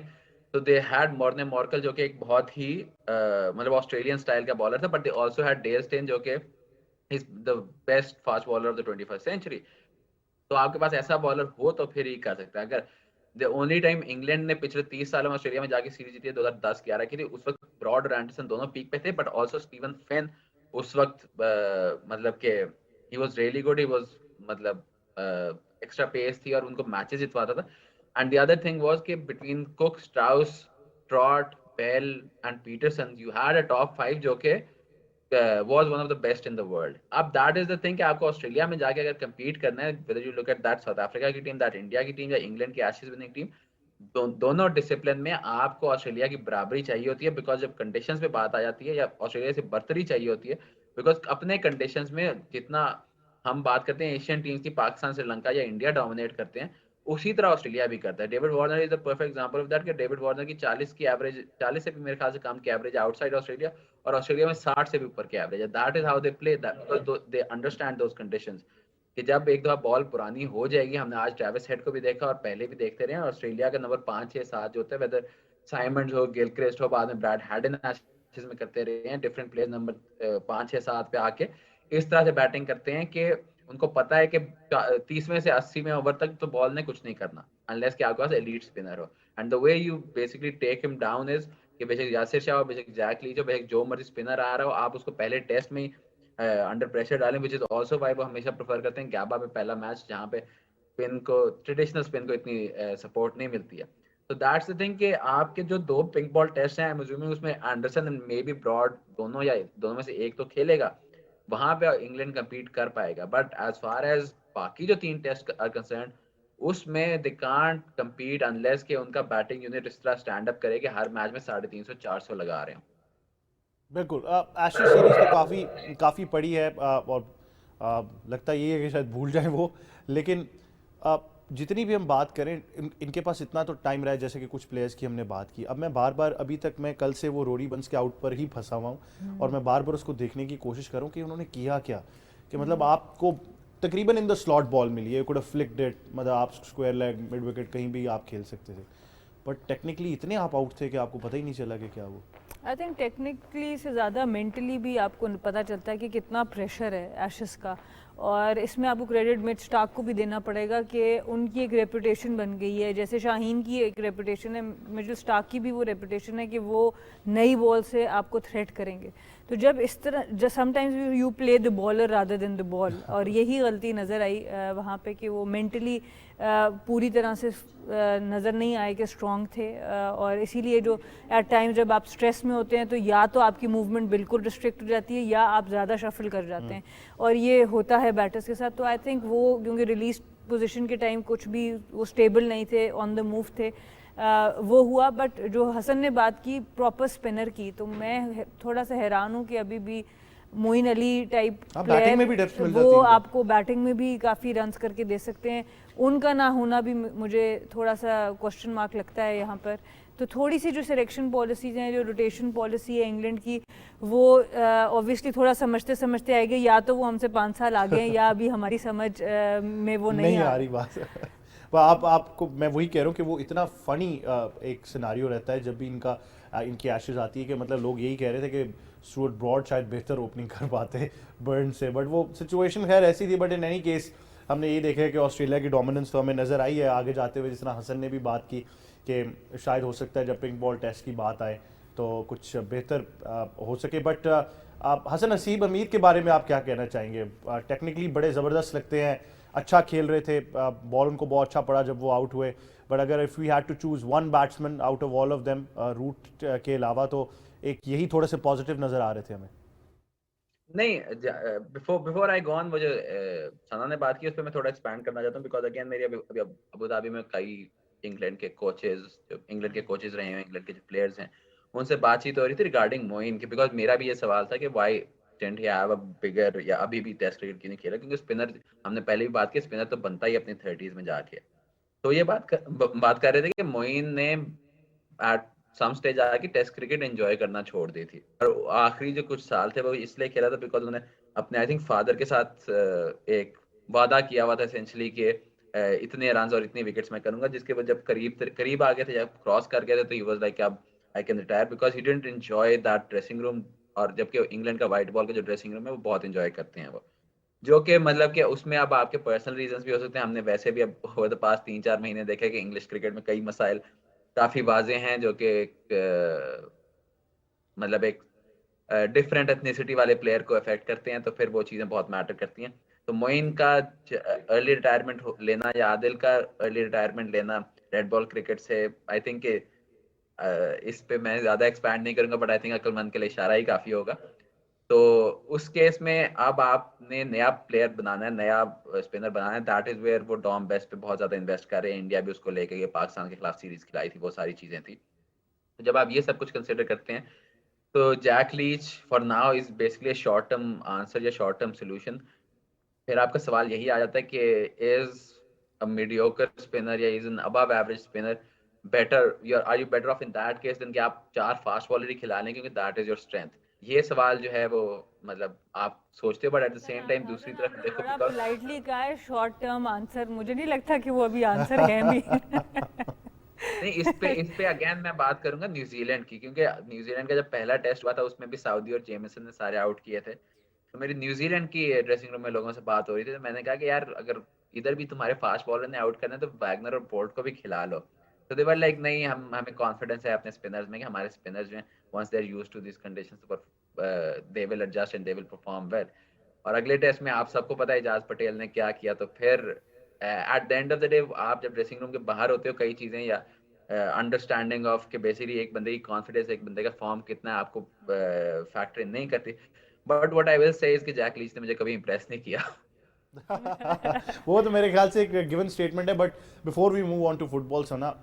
तो दे हैड मॉर्ने मॉर्कल, जो कि एक बहुत ही मतलब ऑस्ट्रेलियन स्टाइल का बॉलर था, but they also had Dale Steyn, जो कि is the best fast bowler of the 21st century. तो आपके पास ऐसा बॉलर हो तो फिर ही कर सकता है। अगर द ओनली टाइम इंग्लैंड ने पिछले 30 सालों में ऑस्ट्रेलिया में जाके सीरीज जीती है 2010-11 की थी, उस वक्त ब्रॉड और एंडरसन दोनों पीक पे थे, बट आल्सो स्टीवन फेन उस वक्त मतलब के he was really good, he was मतलब एक्स्ट्रा पेस थी और उनको मैचेस जितवाता था। And the other thing was कि between Cook, Strauss, Trott, Bell and Pietersen you had a top 5 जो कि was one of the best in the world. अब that is the thing कि आपको ऑस्ट्रेलिया में जाके अगर compete करना है, whether you look at that south Africa की टीम, that इंडिया की टीम या इंग्लैंड की एशेज विनिंग टीम, दोनों डिसिप्लिन में आपको ऑस्ट्रेलिया की बराबरी चाहिए होती है, बिकॉज जब कंडीशंस पे बात आ जाती है, या ऑस्ट्रेलिया से बर्तरी चाहिए होती है, बिकॉज अपने कंडीशंस में जितना हम बात करते हैं एशियन टीम्स की, पाकिस्तान, श्रीलंका या इंडिया डोमिनेट करते हैं, उसी तरह ऑस्ट्रेलिया भी करता है। David Warner is the perfect example of that कि डेविड वार्नर की 40 की एवरेज, 40 से भी मेरे ख्याल से कम की एवरेज आउटसाइड ऑस्ट्रेलिया, और ऑस्ट्रेलिया में 60 से भी ऊपर की एवरेज है। That is how they play, they understand those conditions कि जब एक दफा बॉल पुरानी हो जाएगी, हमने आज ट्रेविस हेड को भी देखा और पहले भी देखते रहे, ऑस्ट्रेलिया का नंबर 5, 6, 7 जो होता है, वेदर साइमंड्स हो, गिलक्रिस्ट हो, बाद में ब्रैड हैडन एशेज में करते रहे हैं, डिफरेंट प्लेयर नंबर 5, 6, 7 पे आके इस तरह से बैटिंग करते हैं कि उनको पता है कि 30वें से 80वें ओवर तक तो बॉल ने कुछ नहीं करना, अनलेस कि आपके पास एलीट स्पिनर हो। And the way you basically take him down is कि बेशक यासिर शाह हो, बेशक जैक लीच हो, बेशक जो मर्जी स्पिनर आ रहा हो, आप उसको पहले टेस्ट में अंडर प्रेशर डालें, विच इज आल्सो व्हाई वो हमेशा प्रेफर करते हैं गैबा पे पहला मैच, जहाँ पे स्पिन को, ट्रेडिशनल स्पिन को इतनी सपोर्ट नहीं मिलती है। तो दैट्स द थिंग कि आपके जो 2 पिंक बॉल टेस्ट हैं, अज्यूमिंग उसमें Anderson and maybe Broad दोनों या दोनों में से एक तो खेलेगा, वहां पे इंग्लैंड कंपीट कर पाएगा। बट एज फार एज बाकी जो 3 टेस्ट आर कंसर्न, उसमें दे कांट कंपीट अनलेस कि उनका बैटिंग यूनिट इस तरह स्टैंड अप करे कि हर मैच में 350-400 लगा रहे हो। बिल्कुल, एशेज सीरीज तो काफ़ी पड़ी है, और लगता ये है कि शायद भूल जाएं वो, लेकिन जितनी भी हम बात करें इनके पास इतना तो टाइम रहा है, जैसे कि कुछ प्लेयर्स की हमने बात की। अब मैं बार बार, अभी तक मैं कल से वो रोरी बंस के आउट पर ही फंसा हुआ हूँ, और मैं बार बार उसको देखने की कोशिश करूँ कि उन्होंने किया क्या, कि मतलब आपको तकरीबन इन द स्लॉट बॉल मिली है, कुड हैव फ्लिक्ड इट, मतलब आप स्क्वायर लेग, मिड विकेट कहीं भी आप खेल सकते थे, बट टेक्निकली इतने आप आउट थे कि आपको पता ही नहीं चला कि क्या वो। आई थिंक टेक्निकली से ज़्यादा मेंटली भी आपको पता चलता है कि कितना प्रेशर है एशेस का, और इसमें आपको क्रेडिट मिच स्टार्क को भी देना पड़ेगा कि उनकी एक रेपुटेशन बन गई है, जैसे शाहीन की एक रेपुटेशन है, मिचेल स्टार्क की भी वो रेपुटेशन है कि वो नई बॉल से आपको थ्रेट करेंगे। तो जब इस तरह sometimes you play the bowler rather than the ball, और यही गलती नज़र आई वहाँ पे कि वो मेंटली पूरी तरह से नज़र नहीं आए कि स्ट्रॉन्ग थे, और इसीलिए जो एट टाइम जब आप स्ट्रेस में होते हैं तो या तो आपकी मूवमेंट बिल्कुल रिस्ट्रिक्ट हो जाती है या आप ज़्यादा शफल कर जाते हैं, और ये होता है बैटर्स के साथ। तो आई थिंक वो क्योंकि रिलीज पोजीशन के टाइम कुछ भी वो स्टेबल नहीं थे, ऑन द मूव थे, वो हुआ। बट जो हसन ने बात की प्रॉपर स्पिनर की, तो मैं थोड़ा सा हैरान हूँ कि अभी भी मोइन अली टाइप बैटिंग में भी डेप्थ मिल प्लेयर जाती वो है। आपको बैटिंग में भी काफ़ी रन्स करके दे सकते हैं, उनका ना होना भी मुझे थोड़ा सा क्वेश्चन मार्क लगता है यहाँ पर। तो थोड़ी सी जो सिलेक्शन पॉलिसीज़ हैं, जो रोटेशन पॉलिसी है इंग्लैंड की, वो ऑब्वियसली थोड़ा समझते समझते आएगी, या तो वो हमसे 5 साल आगे हैं या अभी हमारी समझ में वो नहीं आ रही बात। वो आपको मैं वही कह रहा हूँ कि वो इतना फनी एक सिनारियो रहता है जब भी इनकी एशेज आती है, कि मतलब लोग यही कह रहे थे कि स्टुअर्ट ब्रॉड शायद बेहतर ओपनिंग कर पाते बर्न से, बट वो सिचुएशन खैर ऐसी थी। बट इन एनी केस हमने ये देखा है कि ऑस्ट्रेलिया की डोमिनेंस तो हमें नज़र आई है आगे जाते हुए, जिस तरह हसन ने भी बात की कि शायद हो सकता है जब पिंक बॉल टेस्ट की बात आए तो कुछ बेहतर हो सके। बट हसन नसीब अमीर के बारे में आप क्या कहना चाहेंगे? टेक्निकली बड़े ज़बरदस्त लगते हैं, अच्छा खेल रहे थे, बॉल उनको बहुत अच्छा पड़ा जब वो आउट हुए, बट अगर if we had to choose one batsman out of all of them Root के अलावा, तो एक यही थोड़े से पॉजिटिव नज़र आ रहे थे हमें। नहीं, बिफोर आई गॉन, वो जो सना ने बात की उस पर मैं थोड़ा एक्सपैंड करना चाहता हूँ, बिकॉज अगेन मेरी अभी अबू धाबी में कई इंग्लैंड के कोचेज रहे हैं, इंग्लैंड के जो प्लेयर्स हैं, उनसे बातचीत हो रही थी रिगार्डिंग मोइन की, बिकॉज मेरा भी ये सवाल था कि why didn't he have a bigger, या अभी भी टेस्ट क्रिकेट क्यों नहीं खेला, क्योंकि स्पिनर, हमने पहले भी बात की, स्पिनर तो बनता ही अपनी 30s में जाके। तो ये बात कर रहे थे कि मोइन ने एट सम स्टेज आके टेस्ट क्रिकेट एंजॉय करना छोड़ दी थी, और आखिरी जो कुछ साल थे वो इसलिए खेला था बिकॉज उन्होंने अपने आई थिंक फादर के साथ एक वादा किया हुआ था एसेंशियली कि इतने रन और इतनी विकेट्स मैं करूंगा, जिसके बाद जब करीब आ गए थे, जब क्रॉस कर गए थे, तो ही वाज लाइक अब I can retire, because he didn't enjoy that dressing room. और जबकि इंग्लैंड का व्हाइट बॉल का जो ड्रेसिंग रूम है वो बहुत एंजॉय करते हैं वो, जो कि मतलब कि उसमें अब आपके पर्सनल रीजंस भी हो सकते हैं। हमने वैसे भी अब ओवर द पास्ट 3-4 महीने देखे कि इंग्लिश क्रिकेट में कई मसाइल काफी वाजे हैं, जो कि मतलब एक डिफरेंट एथनिसिटी वाले प्लेयर को अफेक्ट करते हैं, तो फिर वो चीज़ें बहुत मैटर करती हैं। तो मोइन का अर्ली रिटायरमेंट लेना या आदिल का अर्ली रिटायरमेंट लेना रेड बॉल क्रिकेट से, आई थिंक इस पे मैं ज़्यादा एक्सपैंड नहीं करूंगा, बट आई थिंक अक्लमंद के लिए इशारा ही काफ़ी होगा। तो उस केस में अब आपने नया प्लेयर बनाना है, नया स्पिनर बनाना है, दैट इज वेयर वो डॉम बेस्ट पे बहुत ज़्यादा इन्वेस्ट कर रहे हैं। इंडिया भी उसको लेके ये पाकिस्तान के खिलाफ सीरीज खिलाई थी, वो सारी चीज़ें थी। तो जब आप ये सब कुछ कंसिडर करते हैं, तो Jack Leach for now is basically short term answer या शॉर्ट टर्म सोल्यूशन। फिर आपका सवाल यही आ जाता है कि इज अ मीडियोकर स्पिनर या is an above average spinner better, you are you better off in that case then कि आप 4 फास्ट बॉलर ही खिला लें क्योंकि दैट इज योर स्ट्रेंथ। ये सवाल जो है वो मतलब आप सोचते हो, but at the same time दूसरी हसन, तरफ आपने देखो, बड़ा बिकॉज पोलाइटली कहा है शॉर्ट टर्म आंसर, मुझे नहीं लगता कि वो अभी आंसर है भी। नहीं, इस पे अगेन मैं बात करूंगा न्यूजीलैंड की, क्योंकि न्यूजीलैंड का जब पहला टेस्ट हुआ था उसमें भी सऊदी और जेमिसन ने सारे आउट किए थे। तो मेरी न्यूजीलैंड की ड्रेसिंग रूम में लोगों से बात हो रही थी, तो मैंने कहा कि यार अगर इधर भी तुम्हारे फास्ट बॉलर ने आउट करना है तो वैगनर और बोल्ट को भी खिला लो। तो दे वर लाइक नहीं, हमें कॉन्फिडेंस है अपने स्पिनर्स में कि हमारे स्पिनर्स जो हैं once they are used to this conditions they will adjust and they will perform well. और अगले टेस्ट में आप सबको पता है इजाज पटेल ने क्या किया। तो फिर eight the end of the day आप जब ड्रेसिंग रूम के बाहर होते हो, कई चीजें या अंडरस्टैंडिंग ऑफ कि बेसिकली एक बंदे की कॉन्फिडेंस, एक बंदे का फॉर्म कितना है, आपको फैक्टर इन नहीं करती। But what I will say is कि जैक लीच ने मुझे कभी इंप्रेस नहीं किया। वो तो मेरे ख्याल से एक गिवन स्टेटमेंट है। But before we move on to football, Sana,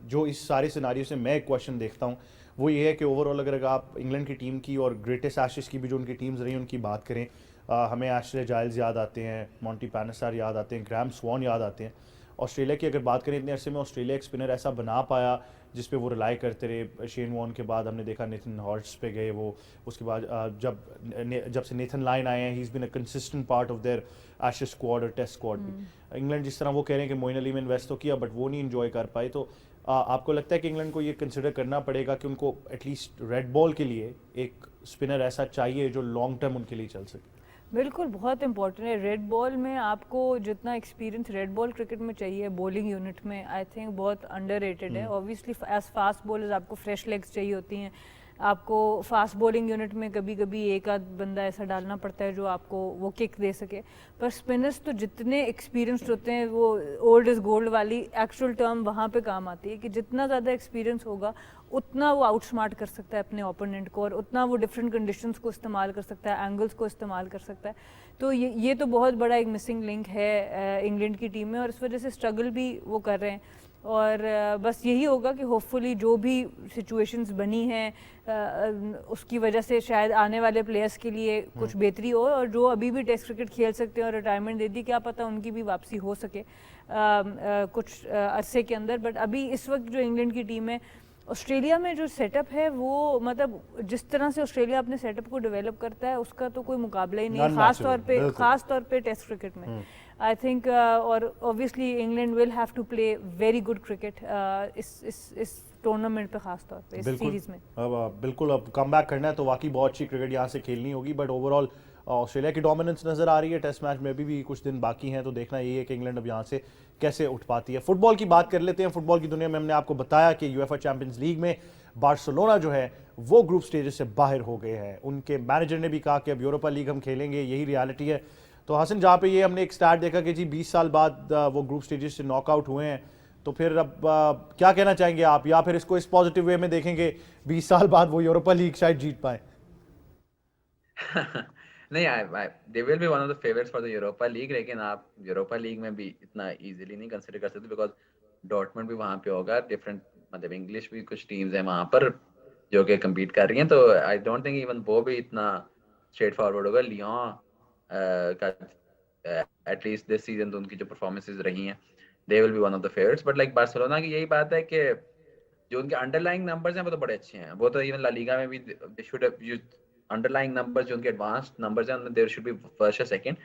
जो इस सारे सिनारियो से मैं एक क्वेश्चन देखता हूँ वो ये है कि ओवरऑल अगर आप इंग्लैंड की टीम की और ग्रेटेस्ट एशेस की भी जो उनकी टीम्स रही उनकी बात करें, हमें एशले जाइल्स याद आते हैं, मॉन्टी पैनसार याद आते हैं, ग्राहम स्वॉन याद आते हैं। ऑस्ट्रेलिया की अगर बात करें, इतने अरसे में ऑस्ट्रेलिया एक स्पिनर ऐसा बना पाया जिस पे वो रिलाई करते रहे। शेन वॉर्न के बाद हमने देखा नेथन हॉर्ट्स पे गए वो, उसके बाद जब से नेथन लाइन आए हैं, he is been a consistent part of their Ashes squad और टेस्ट स्क्वाड भी। इंग्लैंड जिस तरह वो कह रहे हैं कि मोइन अली में इन्वेस्ट तो किया बट वो नहीं इन्जॉय कर पाए, तो आपको लगता है कि इंग्लैंड को ये कंसिडर करना पड़ेगा कि उनको एटलीस्ट रेड बॉल के लिए एक स्पिनर ऐसा चाहिए जो लॉन्ग टर्म उनके लिए चल सके? बिल्कुल बहुत इंपॉर्टेंट है। रेड बॉल में आपको जितना एक्सपीरियंस रेड बॉल क्रिकेट में चाहिए बॉलिंग यूनिट में, आई थिंक बहुत अंडररेटेड है। ऑब्वियसली एज फास्ट बॉलर्स आपको फ्रेश लेग्स चाहिए होती हैं, आपको फास्ट बॉलिंग यूनिट में कभी कभी एक आध बंदा ऐसा डालना पड़ता है जो आपको वो किक दे सके, पर स्पिनर्स तो जितने एक्सपीरियंस्ड होते हैं, वो ओल्ड इज गोल्ड वाली एक्चुअल टर्म वहाँ पे काम आती है कि जितना ज़्यादा एक्सपीरियंस होगा उतना वो आउटस्मार्ट कर सकता है अपने ओपोनेंट को, और उतना वो डिफरेंट कंडीशंस को इस्तेमाल कर सकता है, एंगल्स को इस्तेमाल कर सकता है। तो ये तो बहुत बड़ा एक मिसिंग लिंक है इंग्लैंड की टीम में, और इस वजह से स्ट्रगल भी वो कर रहे हैं। और बस यही होगा कि होपफुली जो भी सिचुएशंस बनी हैं उसकी वजह से शायद आने वाले प्लेयर्स के लिए कुछ बेहतरी हो, और जो अभी भी टेस्ट क्रिकेट खेल सकते हैं और रिटायरमेंट दे दी, क्या पता उनकी भी वापसी हो सके कुछ अरसे के अंदर। बट अभी इस वक्त जो इंग्लैंड की टीम है, ऑस्ट्रेलिया में जो सेटअप है वो मतलब जिस तरह से ऑस्ट्रेलिया अपने सेटअप को डेवलप करता है उसका तो कोई मुकाबला ही नहीं है, खास तौर पे टेस्ट क्रिकेट में आई थिंक। और obviously England will have to play very good cricket इस टूर्नामेंट पे, खास तौर पे इस सीरीज में। अब बिल्कुल अब कम बैक करना है तो वाकई बहुत अच्छी क्रिकेट यहाँ से खेलनी होगी, बट ओवरऑल ऑस्ट्रेलिया की डोमिनेंस नजर आ रही है। टेस्ट मैच में भी कुछ दिन बाकी हैं, तो देखना यही है कि इंग्लैंड अब यहाँ से कैसे उठ पाती है। फुटबॉल की बात कर लेते हैं। फुटबॉल की दुनिया में हमने आपको बताया कि यूएफए चैंपियंस लीग में बार्सिलोना जो है वो ग्रुप स्टेजेस से बाहर हो गए हैं। उनके मैनेजर ने भी कहा कि अब यूरोपा लीग हम खेलेंगे, यही रियलिटी है। तो हसन, जहाँ पे ये हमने एक स्टैट देखा कि जी 20 साल बाद वो ग्रुप स्टेजेस से नॉकआउट हुए हैं, तो फिर अब क्या कहना चाहेंगे आप, या फिर इसको इस पॉजिटिव वे में देखेंगे 20 साल बाद वो यूरोपा लीग शायद जीत पाए? नहीं, दे will B one of the favourites for the Europa league, लेकिन आप यूरोपा लीग में भी इतना इजीली नहीं कंसीडर कर सकते, बिकॉज डॉर्टमुंड भी वहाँ पे होगा, डिफरेंट मतलब इंग्लिश भी कुछ टीम्स हैं वहाँ पर जो कि कम्पीट कर रही हैं, तो आई डोंट थिंक इवन वो भी इतना स्ट्रेट फॉरवर्ड होगा। लियोन का एटलीस्ट दिस सीजन तो उनकी जो परफॉर्मेंसेज रही हैं, दे will B one of the favourites. But like Barcelona की यही बात है कि जो उनके अंडरलाइंग नंबर्स हैं वो तो बड़े अच्छे हैं, वो तो इवन ला लीगा में भी they should have used underlying numbers, जो उनके एडवांस्ड नंबर्स हैं उनमें देयर शुड बी फर्स्ट या सेकंड।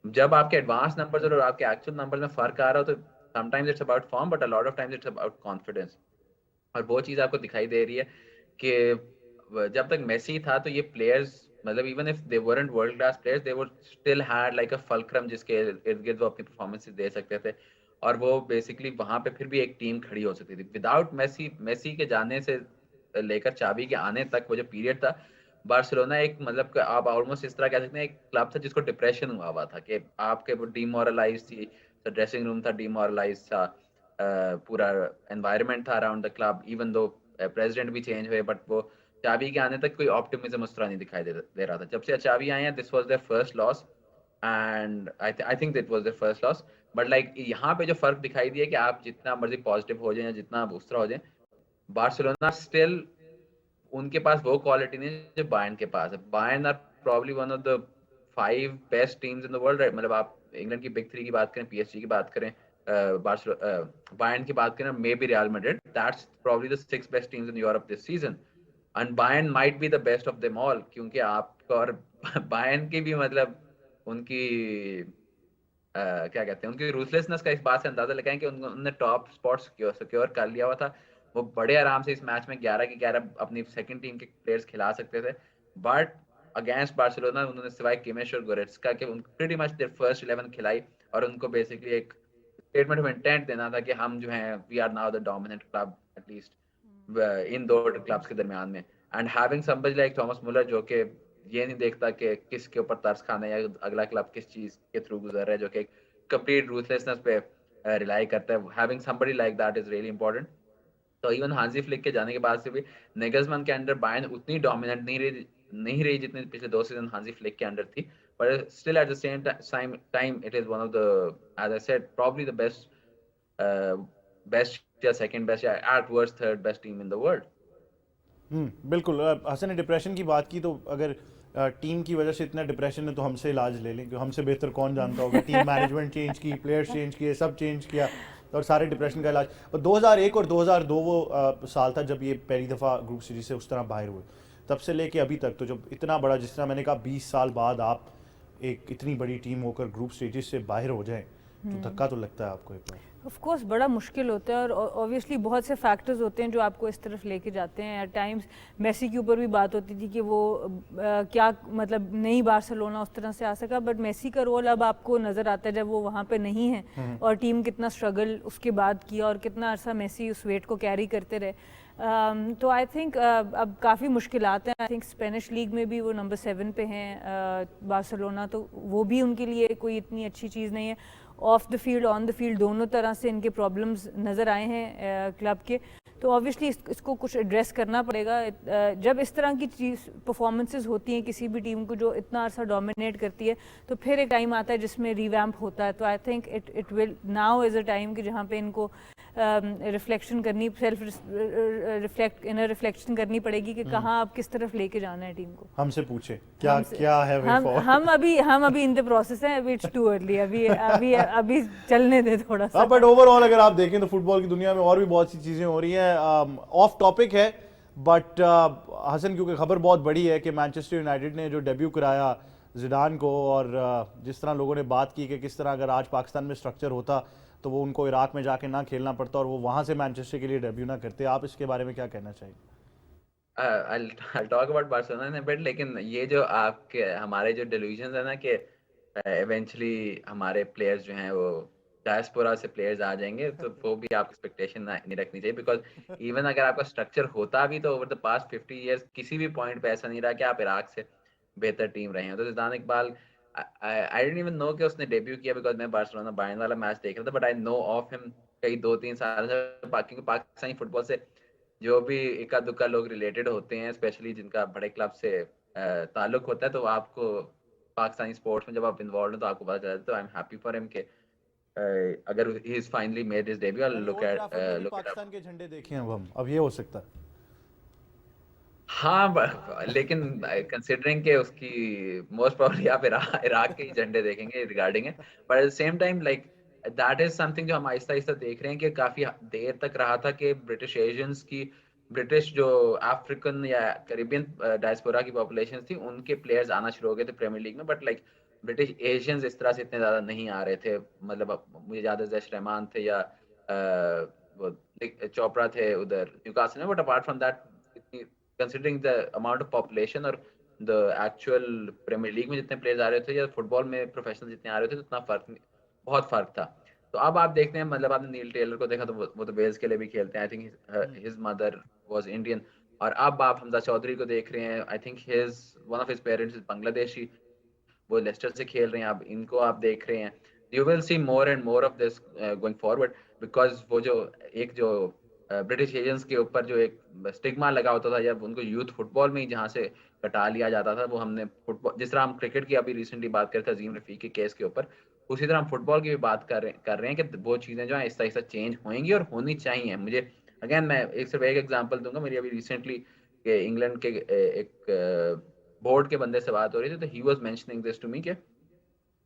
जब आपके एडवांस नंबर्स और आपके एक्चुअल नंबर्स में फर्क आ रहा हो, तो sometimes it's about form, but a lot of times it's about confidence. और वो चीज़ आपको दिखाई दे रही है कि जब तक मेसी था तो ये प्लेयर्स मतलब even if they weren't world class players, they were still had like a fulcrum जिसके इर्द गिर्द वो अपनी परफॉर्मेंसेस दे सकते थे, और वो बेसिकली वहां पे फिर भी एक टीम खड़ी हो सकती थी। विदाउट मेसी के जाने से लेकर चाबी के आने तक वो जो पीरियड था, बार्सिलोना एक मतलब आप ऑलमोस्ट इस तरह कह सकते हैं एक क्लब था जिसको डिप्रेशन हुआ था कि आपके वो डीमोरलाइज थी, तो ड्रेसिंग रूम था डीमोरलाइज था, पूरा एनवायरनमेंट था around the club, even though president भी चेंज हुए, बट वो चाबी के आने तक कोई ऑप्टिमिज्म उस तरह नहीं दिखाई दे रहा था। जब से चाबी आए हैं, this was their first loss, and I think that was their first loss. But like यहाँ पे जो फर्क दिखाई दिया कि आप जितना मर्जी पॉजिटिव हो जाए या जितना आप उस तरह हो जाए, बार्सिलोना स्टिल उनके पास वो क्वालिटी नहीं है जो बायर्न के पास है। Bayern are probably one of the 5 best teams in the world, right? मतलब आप इंग्लैंड की बिग 3 की बात करें, पीएसजी की बात करें, बायर्न की बात करें, may be real Madrid, that's probably the 6 best teams in Europe this season, and Bayern might be the best of them all, क्योंकि आपको और बायर्न की भी मतलब उनकी क्या कहते हैं, उनकी रूथलेसनेस का इस बात से अंदाजा लगाएं कि उन्होंने टॉप स्पॉट सिक्योर कर लिया हुआ था। वो बड़े आराम से इस मैच में 11 के 11 अपनी सेकंड टीम के प्लेयर्स खिला सकते थे, बट अगेंस्ट बार्सिलोना उन्होंने सिवाय किमेश और गोरेट्स्का के प्रीटी मच देयर फर्स्ट 11 खिलाई, और उनको बेसिकली एक स्टेटमेंट ऑफ इंटेंट देना था कि हम जो हैं we are now the dominant club at least in दो क्लब्स के दरमियान में। And having somebody like Thomas Muller जो कि ये नहीं देखता कि किसके ऊपर तरस खाना है या अगला क्लब किस चीज के थ्रू गुजर रहा है, जो कि कंप्लीट रूथलेसनेस पे रिलाई करता है, having somebody like that is really important. तो इवन हांजी फ्लिक के जाने के बाद से भी नेगल्समैन के अंडर बायर्न उतनी डोमिनेंट नहीं रही जितनी पिछले 2 सीजन हांजी फ्लिक के अंडर थी, but still at the same time it is one of the, as I said, probably the best या second best या at worst third best team in the world. बिल्कुल। हसन ने डिप्रेशन की बात की, तो अगर टीम की वजह से इतना डिप्रेशन है तो हमसे इलाज ले लें, क्योंकि हमसे बेहतर कौन जानता होगा। टीम मैनेजमेंट चेंज की, प्लेयर्स चेंज किए, सब चेंज किया, और सारे डिप्रेशन का इलाज। और 2001 और 2002 वो साल था जब ये पहली दफ़ा ग्रुप सीरीज से उस तरह बाहर हुए। तब से लेके अभी तक तो जब इतना बड़ा, जिस तरह मैंने कहा 20 साल बाद आप एक इतनी बड़ी टीम होकर ग्रुप स्टेजेस से बाहर हो जाएं, तो धक्का तो लगता है आपको एक बार। ऑफ कोर्स बड़ा मुश्किल होता है और ऑब्वियसली बहुत से फैक्टर्स होते हैं जो आपको इस तरफ लेके जाते हैं। एट टाइम्स मेसी के ऊपर भी बात होती थी कि वो क्या मतलब नहीं बार्सिलोना उस तरह से आ सका, बट मेसी का रोल अब आपको नज़र आता है जब वो वहाँ पे नहीं है और टीम कितना स्ट्रगल उसके बाद किया और कितना अरसा मेसी उस वेट को कैरी करते रहे। तो आई थिंक अब काफ़ी मुश्किलात हैं। आई थिंक स्पेनिश लीग में भी वो नंबर 7 पे हैं बार्सिलोना, तो वो भी उनके लिए कोई इतनी अच्छी चीज़ नहीं है। Of the field on the field दोनों तरह से इनके प्रॉब्लम्स नज़र आए हैं क्लब के, तो ऑब्वियसली इसको कुछ एड्रेस करना पड़ेगा। जब इस तरह की चीज़ परफॉर्मेंसेस होती हैं किसी भी टीम को जो इतना अरसा डोमिनेट करती है, तो फिर एक टाइम आता है जिसमें रिवैम्प होता है। तो I think it will now is a time कि जहाँ पे इनको रिफ्लेक्शन करनी, सेल्फ रिफ्लेक्शन करनी पड़ेगी कि कहाँ आप किस तरफ लेके जाना है टीम को। हमसे पूछे क्या क्या है वे फॉर। हम अभी इन द प्रोसेस हैं, अभी इट्स टू अर्ली, अभी चलने दे थोड़ा सा। बट ओवरऑल अगर आप देखें तो फुटबॉल की दुनिया में और भी बहुत सी चीजें हो रही हैं। ऑफ टॉपिक है बट हसन, क्योंकि खबर बहुत बड़ी है कि मैनचेस्टर यूनाइटेड ने जो डेब्यू कराया जिडान को, और जिस तरह लोगों ने बात की कि किस तरह अगर आज पाकिस्तान में स्ट्रक्चर होता तो वो उनको इराक में जाके ना खेलना पड़ता और वो वहां से मैनचेस्टर के लिए डेब्यू ना करते, आप इसके बारे में क्या कहना चाहिए? I'll talk about Barcelona in a bit, लेकिन ये जो आपके हमारे जो delusions है ना कि eventually हमारे players जो हैं वो डायस्पोरा से प्लेयर्स आ जाएंगे, तो वो भी आप एक्सपेक्टेशन नहीं रखनी चाहिए। बिकॉज इवन अगर आपका स्ट्रक्चर होता भी तो ओवर द पास्ट 50 इयर्स किसी भी पॉइंट पे ऐसा नहीं रहा कि आप इराक से बेहतर टीम रहे हैं। तो जिदान Iqbal, I didn't even know कि उसने डेब्यू किया, बिकॉज मैं बार्सिलोना बायर्न वाला मैच देख रहा था, but I know of him कई 2-3 साल से। पाकिस्तानी फुटबॉल से जो भी इक्का दुक्का लोग रिलेटेड होते हैं, स्पेशली जिनका बड़े क्लब से ताल्लुक होता है, तो आपको पाकिस्तानी स्पोर्ट्स में जब आप इन्वॉल्व हो तो आपको पता चलता है। तो I am happy for him के अगर he is finally made his debut, I look at Pakistan के झंडे देखे हम, अब ये हो सकता है। हाँ, लेकिन कंसिडरिंग के उसकी मोस्ट प्रोबब्ली आप इराक के ही झंडे देखेंगे रिगार्डिंग है, but at the same time like that is something जो हम आहिस्ता आहिस्ता देख रहे हैं कि काफी देर तक रहा था कि ब्रिटिश एशियंस की, ब्रिटिश जो अफ्रीकन या कैरिबियन डायस्पोरा की पॉपुलेशन थी, उनके प्लेयर्स आना शुरू हो गए थे प्रीमियर लीग में, बट लाइक ब्रिटिश एशियंस इस तरह से इतने ज्यादा नहीं आ रहे थे। मतलब मुझे याद है जैश रहमान थे या वो चोपड़ा थे उधर न्यूकासल में, but apart from that considering the amount of population और द एक्चुअल प्रीमियर लीग में जितने प्लेयर्स आ रहे थे या फुटबॉल में प्रोफेशनल जितने आ रहे थे, तो उतना फर्क, बहुत फर्क था। तो अब आप देखते हैं, मतलब आपने नील टेलर को देखा तो वो तो वेल्स के लिए भी खेलते हैं। I think his mother was Indian. और अब आप हमजा चौधरी को देख रहे हैं, I think his one of his parents is Bangladeshi, वो लेस्टर से खेल रहे हैं। अब इनको आप देख रहे हैं, you will see more and more of this going forward, because वो जो एक जो ब्रिटिश एजेंट्स के ऊपर जो एक स्टिग्मा लगा होता था, जब उनको यूथ फुटबॉल में ही जहाँ से कटा लिया जाता था, वो हमने फुटबॉल, जिस तरह हम क्रिकेट की अभी रिसेंटली बात कर रहे थे अजीम रफीक के केस के ऊपर, उसी तरह हम फुटबॉल की भी बात कर रहे हैं कि वो चीज़ें जो है आहिस्ता आहिस्ता चेंज होंगी और होनी चाहिए। मुझे अगेन मैं सिर्फ एक एग्जांपल दूंगा। मेरी अभी रिसेंटली इंग्लैंड के एक बोर्ड के बंदे से बात हो रही थी, तो he was mentioning this to me कि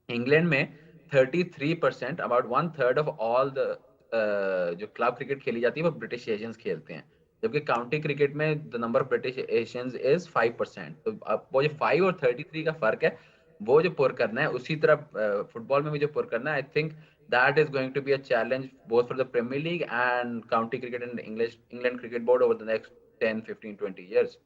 इंग्लैंड में 33%, अबाउट 1/3 ऑफ ऑल द जो क्लब क्रिकेट खेली जाती है वो ब्रिटिश एशियंस खेलते हैं, जबकि काउंटी क्रिकेट में the number of British Asians is 5%। तो अब वो जो 5 और 33 का फर्क है, वो जो पुर करना है, उसी तरह फुटबॉल में भी जो पुर करना है, I think that is going to be a challenge both for the premier league and county cricket and England cricket board over the next 10, 15, 20 years।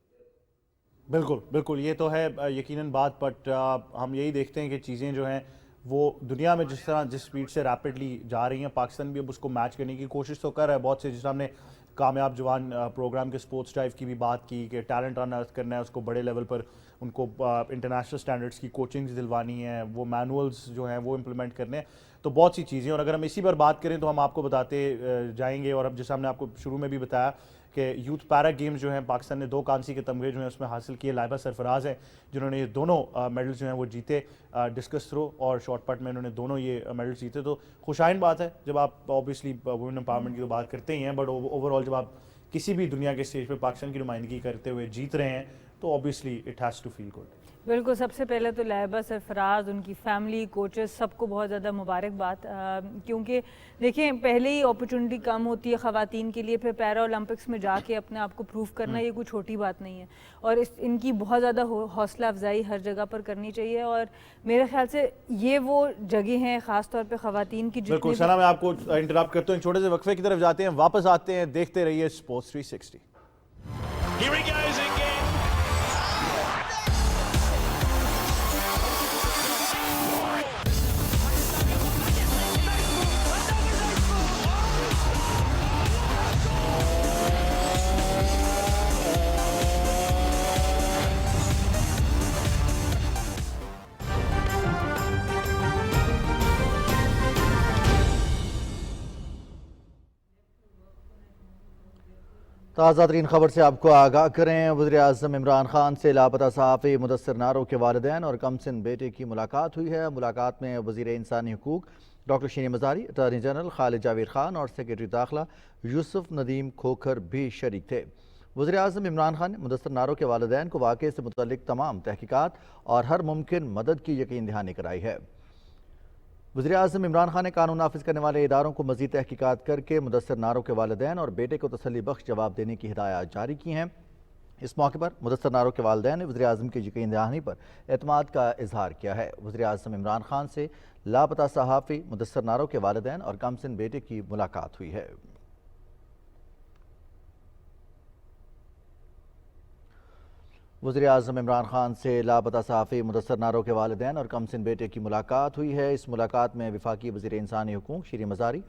बिल्कुल बिल्कुल, ये तो है यकीनन बात, बट हम यही देखते हैं कि चीज़ें जो हैं वो दुनिया में जिस तरह जिस स्पीड से रैपिडली जा रही हैं, पाकिस्तान भी अब उसको मैच करने की कोशिश तो कर रहा है। बहुत से, जिस हमने कामयाब जवान प्रोग्राम के स्पोर्ट्स ड्राइव की भी बात की कि टैलेंट अनअर्थ करना है, उसको बड़े लेवल पर उनको इंटरनेशनल स्टैंडर्ड्स की कोचिंग्स दिलवानी है, वो मैनुअल्स जो हैं वो इम्प्लीमेंट करने हैं, तो बहुत सी चीज़ें। और अगर हम इसी पर बात करें तो हम आपको बताते जाएंगे, और अब जैसे हमने आपको शुरू में भी बताया कि यूथ पैरा गेम्स जो हैं, पाकिस्तान ने 2 कांसी के तमगे जो हैं उसमें हासिल किए। लाइबा सरफराज हैं जिन्होंने ये दोनों मेडल्स जो हैं वो जीते, डिस्कस थ्रो और शॉर्ट पट में उन्होंने दोनों ये मेडल्स जीते। तो खुशाइन बात है जब आप ऑब्वियसली वुमेन एम्पावरमेंट की तो बात करते ही हैं, बट ओवरऑल जब आप किसी भी दुनिया के स्टेज पर पाकिस्तान की नुमाइंदगी करते हुए जीत रहे हैं, तो obviously it has to feel good. बिल्कुल, सबसे पहले तो लाइबा सरफराज, उनकी फैमिली, कोचेस, सबको बहुत ज़्यादा मुबारकबाद, क्योंकि देखें पहले ही अपॉर्चुनिटी कम होती है ख़वातीन के लिए, फिर पैरा ओलंपिक्स में जाके अपने आप को प्रूव करना ये कोई छोटी बात नहीं है। और इनकी बहुत ज़्यादा हौसला अफजाई हर जगह पर करनी चाहिए, और मेरे ख्याल से ये वो जगह हैं ख़ास तौर पर ख़वातीन की। बिल्कुल सना, मैं आपको इंटरप्ट करता हूँ, छोटे से वक्फे की तरफ जाते हैं, वापस आते हैं, देखते रहिए sports 360। Here he goes again. ताज़ा तरीन खबर से आपको आगाह करें। वज़ीर-ए-आज़म इमरान खान से लापता सहाफ़ी मुदस्सिर नारो के वालिदैन और कमसिन बेटे की मुलाकात हुई है। मुलाकात में वज़ीर इंसानी हुकूक डॉक्टर शीन मज़ारी, अटॉर्नी जनरल खालिद जावेद खान और सेक्रेटरी दाखिला यूसुफ नदीम खोखर भी शरीक थे। वज़ीर-ए-आज़म इमरान खान ने मुदस्सिर नारो के वालिदैन को वाक़े से मुतल्लिक़ तमाम तहकीकात और हर मुमकिन मदद की यकीन दहानी कराई है। वज़ीर-ए-आज़म इमरान खान ने कानून नाफिज करने वाले इदारों को मज़ीद तहकीकात करके मुदस्सिर नारो के वालिदैन और बेटे को तसल्ली बख्श जवाब देने की हिदायत जारी की हैं। इस मौके पर मुदस्सिर नारो के वालिदैन ने वज़ीर-ए-आज़म की यकीन दहानी पर एतमाद का इजहार किया है। वज़ीर-ए-आज़म इमरान खान से लापता सहाफ़ी मुदस्सिर नारो के वालिदैन और कमसिन बेटे की मुलाकात हुई है। वज़ीर-ए-आज़म इमरान खान से लापता सहाफ़ी मुदस्सिर नारो के वालिदैन और कमसिन बेटे की मुलाकात हुई है। इस मुलाकात में वफाकी वज़ीर इंसानी हुकूक शीन मज़ारी,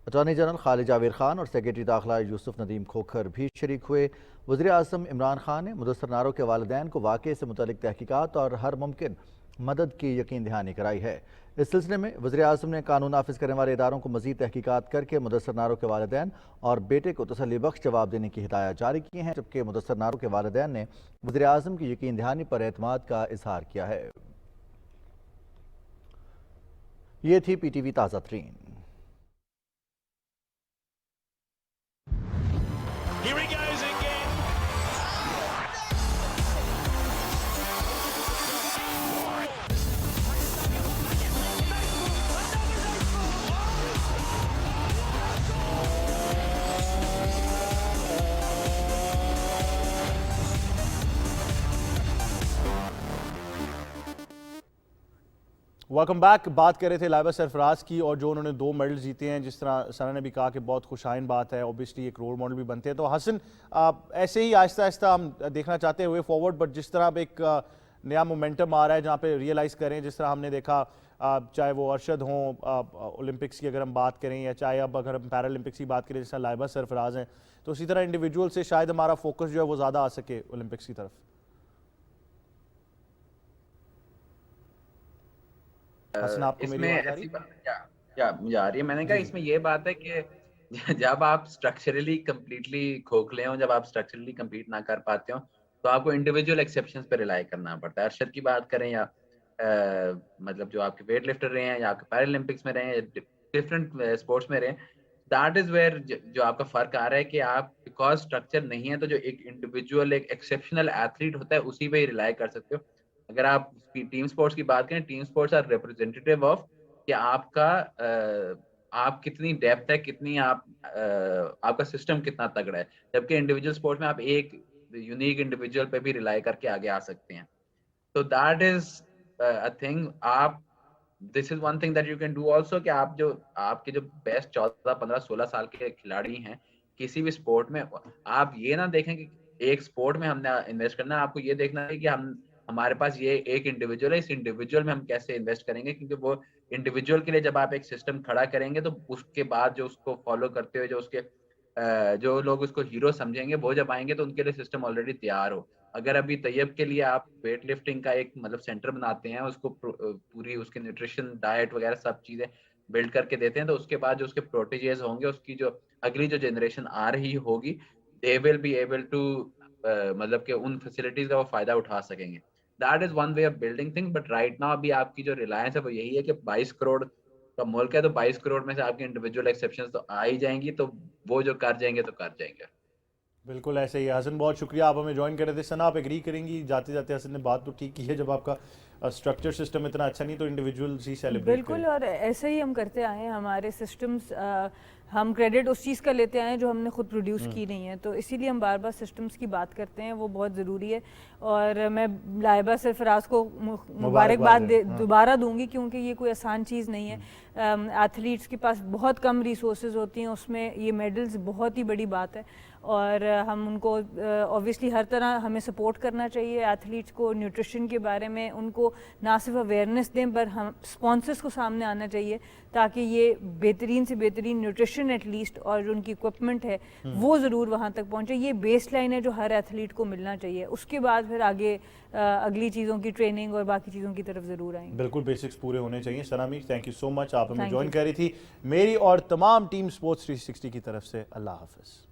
अटॉर्नी जनरल खालिद जावेद खान और सेक्रेटरी दाखिला यूसुफ नदीम खोखर भी शरीक हुए। वज़ीर-ए-आज़म इमरान खान ने मुदस्सिर नारो के वालिदैन को वाक़े से मुतल्लिक़ तहकीकात और हर मुमकिन मदद की यकीन दहानी कराई है। इस सिलसिले में वज़ीर-ए-आज़म ने कानून नाफिज करने वाले इदारों को मज़ीद तहकीकात करके मुदस्सिर नारो के वालिदैन और बेटे को तसल्ली बख्श जवाब देने की हिदायत जारी की हैं, जबकि मुदस्सिर नारो के वालिदैन ने वज़ीर-ए-आज़म की यकीन दहानी पर एतमाद का इजहार किया है। ये थी PTV ताज़ा तरीन। Here he goes again. Welcome back. बात कर रहे थे लाइबा सरफराज की और जो उन्होंने 2 मेडल जीते हैं, जिस तरह सना ने भी कहा कि बहुत खुशाइन बात है, ऑब्वियसली एक रोल मॉडल भी बनते हैं। तो हसन, ऐसे ही आहिस्ता आहिस्ता हम देखना चाहते हुए फॉरवर्ड, बट जिस तरह अब एक नया मोमेंटम आ रहा है जहाँ पे रियलाइज़ करें, जिस तरह हमने देखा चाहे वो अरशद हों ओलंपिक्स की अगर हम बात करें, या चाहे अब अगर हम पैरालंपिक्स की बात करें जिस तरह लाइबा सरफराज हैं, तो उसी तरह इंडिविजुअल से शायद हमारा फोकस जो है वो ज़्यादा आ सके ओलंपिक्स की तरफ। आपको इसमें ऐसी बात क्या मुझे आ रही है, मैंने कहा इसमें ये बात है कि जब आप स्ट्रक्चरली कम्प्लीटली खोखले हो, जब आप स्ट्रक्चरली कंप्लीट ना कर पाते हो, तो आपको इंडिविजुअल एक्सेप्शंस पे रिलाई करना पड़ता है। अरशद की बात करें या मतलब जो आपके वेट लिफ्टर रहे हैं या आपके पैरालंपिक्स में रहे हैं, डिफरेंट स्पोर्ट्स में रहे, दैट इज वेयर जो आपका फर्क आ रहा है कि आप बिकॉज स्ट्रक्चर नहीं है तो जो एक इंडिविजुअल एक एक्सेप्शनल एथलीट होता है उसी पे ही रिलाई कर सकते हो। अगर आप टीम स्पोर्ट्स की बात करें, team sports are representative of कि आपका आप कितनी डेप्थ है, कितनी आप आपका सिस्टम कितना तगड़ा है, जबकि इंडिविजुअल स्पोर्ट्स में आप एक यूनिक इंडिविजुअल पे भी रिलाई करके आगे आ सकते हैं। तो दैट इज अ थिंग। आप this is one thing that you can do also कि आप जो आपके जो बेस्ट 14 15 16 साल के खिलाड़ी हैं किसी भी स्पोर्ट में, आप ये ना देखें कि एक स्पोर्ट में हमने इन्वेस्ट करना है, आपको ये देखना है कि हम हमारे पास ये एक इंडिविजुअल है, इस इंडिविजुअल में हम कैसे इन्वेस्ट करेंगे, क्योंकि वो इंडिविजुअल के लिए जब आप एक सिस्टम खड़ा करेंगे तो उसके बाद जो उसको फॉलो करते हुए जो उसके जो लोग उसको हीरो समझेंगे, वो जब आएंगे तो उनके लिए सिस्टम ऑलरेडी तैयार हो। अगर अभी तैयब के लिए आप वेट लिफ्टिंग का एक मतलब सेंटर बनाते हैं, उसको पूरी उसके न्यूट्रिशन डाइट वगैरह सब चीजें बिल्ड करके देते हैं, तो उसके बाद जो उसके प्रोटेजेस होंगे, उसकी जो अगली जो जनरेशन आ रही होगी, they will be able to मतलब कि उन फैसिलिटीज का वो फायदा उठा सकेंगे। That is one way of building thing. But right now अभी आपकी जो रिलायंस है वो यही है कि 22 करोड़ का मुल्क है, तो 22 करोड़ में से आपकी इंडिविजुअल एक्सेप्शंस तो आ ही जाएंगी, तो वो जो कर जाएंगे तो कर जाएंगे। बिल्कुल ऐसे ही है। हसन, बहुत शुक्रिया, आप हमें ज्वाइन कर रहे थे। सना, आप एग्री करेंगी जाते जाते हसन ने बात तो ठीक की है, जब आपका स्ट्रक्चर सिस्टम इतना अच्छा नहीं तो इंडिविजुअल्स ही सेलिब्रेट बिल्कुल, और ऐसे ही हम करते आए हैं। हमारे सिस्टम्स, हम क्रेडिट उस चीज़ का लेते आए हैं जो हमने खुद प्रोड्यूस की नहीं है, तो इसीलिए हम बार बार सिस्टम्स की बात करते हैं, वो बहुत ज़रूरी है। और मैं लाइबा सरफराज को मुबारकबाद दोबारा दूंगी, क्योंकि ये कोई आसान चीज़ नहीं है। एथलीट्स के पास बहुत कम रिसोर्सेज होती हैं, उसमें ये मेडल्स बहुत ही बड़ी बात है। और हम उनको ऑब्वियसली हर तरह हमें सपोर्ट करना चाहिए एथलीट्स को, न्यूट्रिशन के बारे में उनको ना सिर्फ अवेयरनेस दें, पर हम स्पॉन्सर्स को सामने आना चाहिए, ताकि ये बेहतरीन से बेहतरीन न्यूट्रिशन एटलीस्ट और जो उनकी इक्विपमेंट है वो ज़रूर वहाँ तक पहुँचे। ये बेस लाइन है जो हर एथलीट को मिलना चाहिए। उसके बाद फिर आगे अगली चीज़ों की ट्रेनिंग और बाकी चीज़ों की तरफ ज़रूर आएंगे। बिल्कुल, बेसिक्स पूरे होने चाहिए। Sana Mir, thank you so much, आप हमें ज्वाइन कर रही थी। मेरी और तमाम टीम स्पोर्ट्स 360 की तरफ से अल्लाह हाफिज़।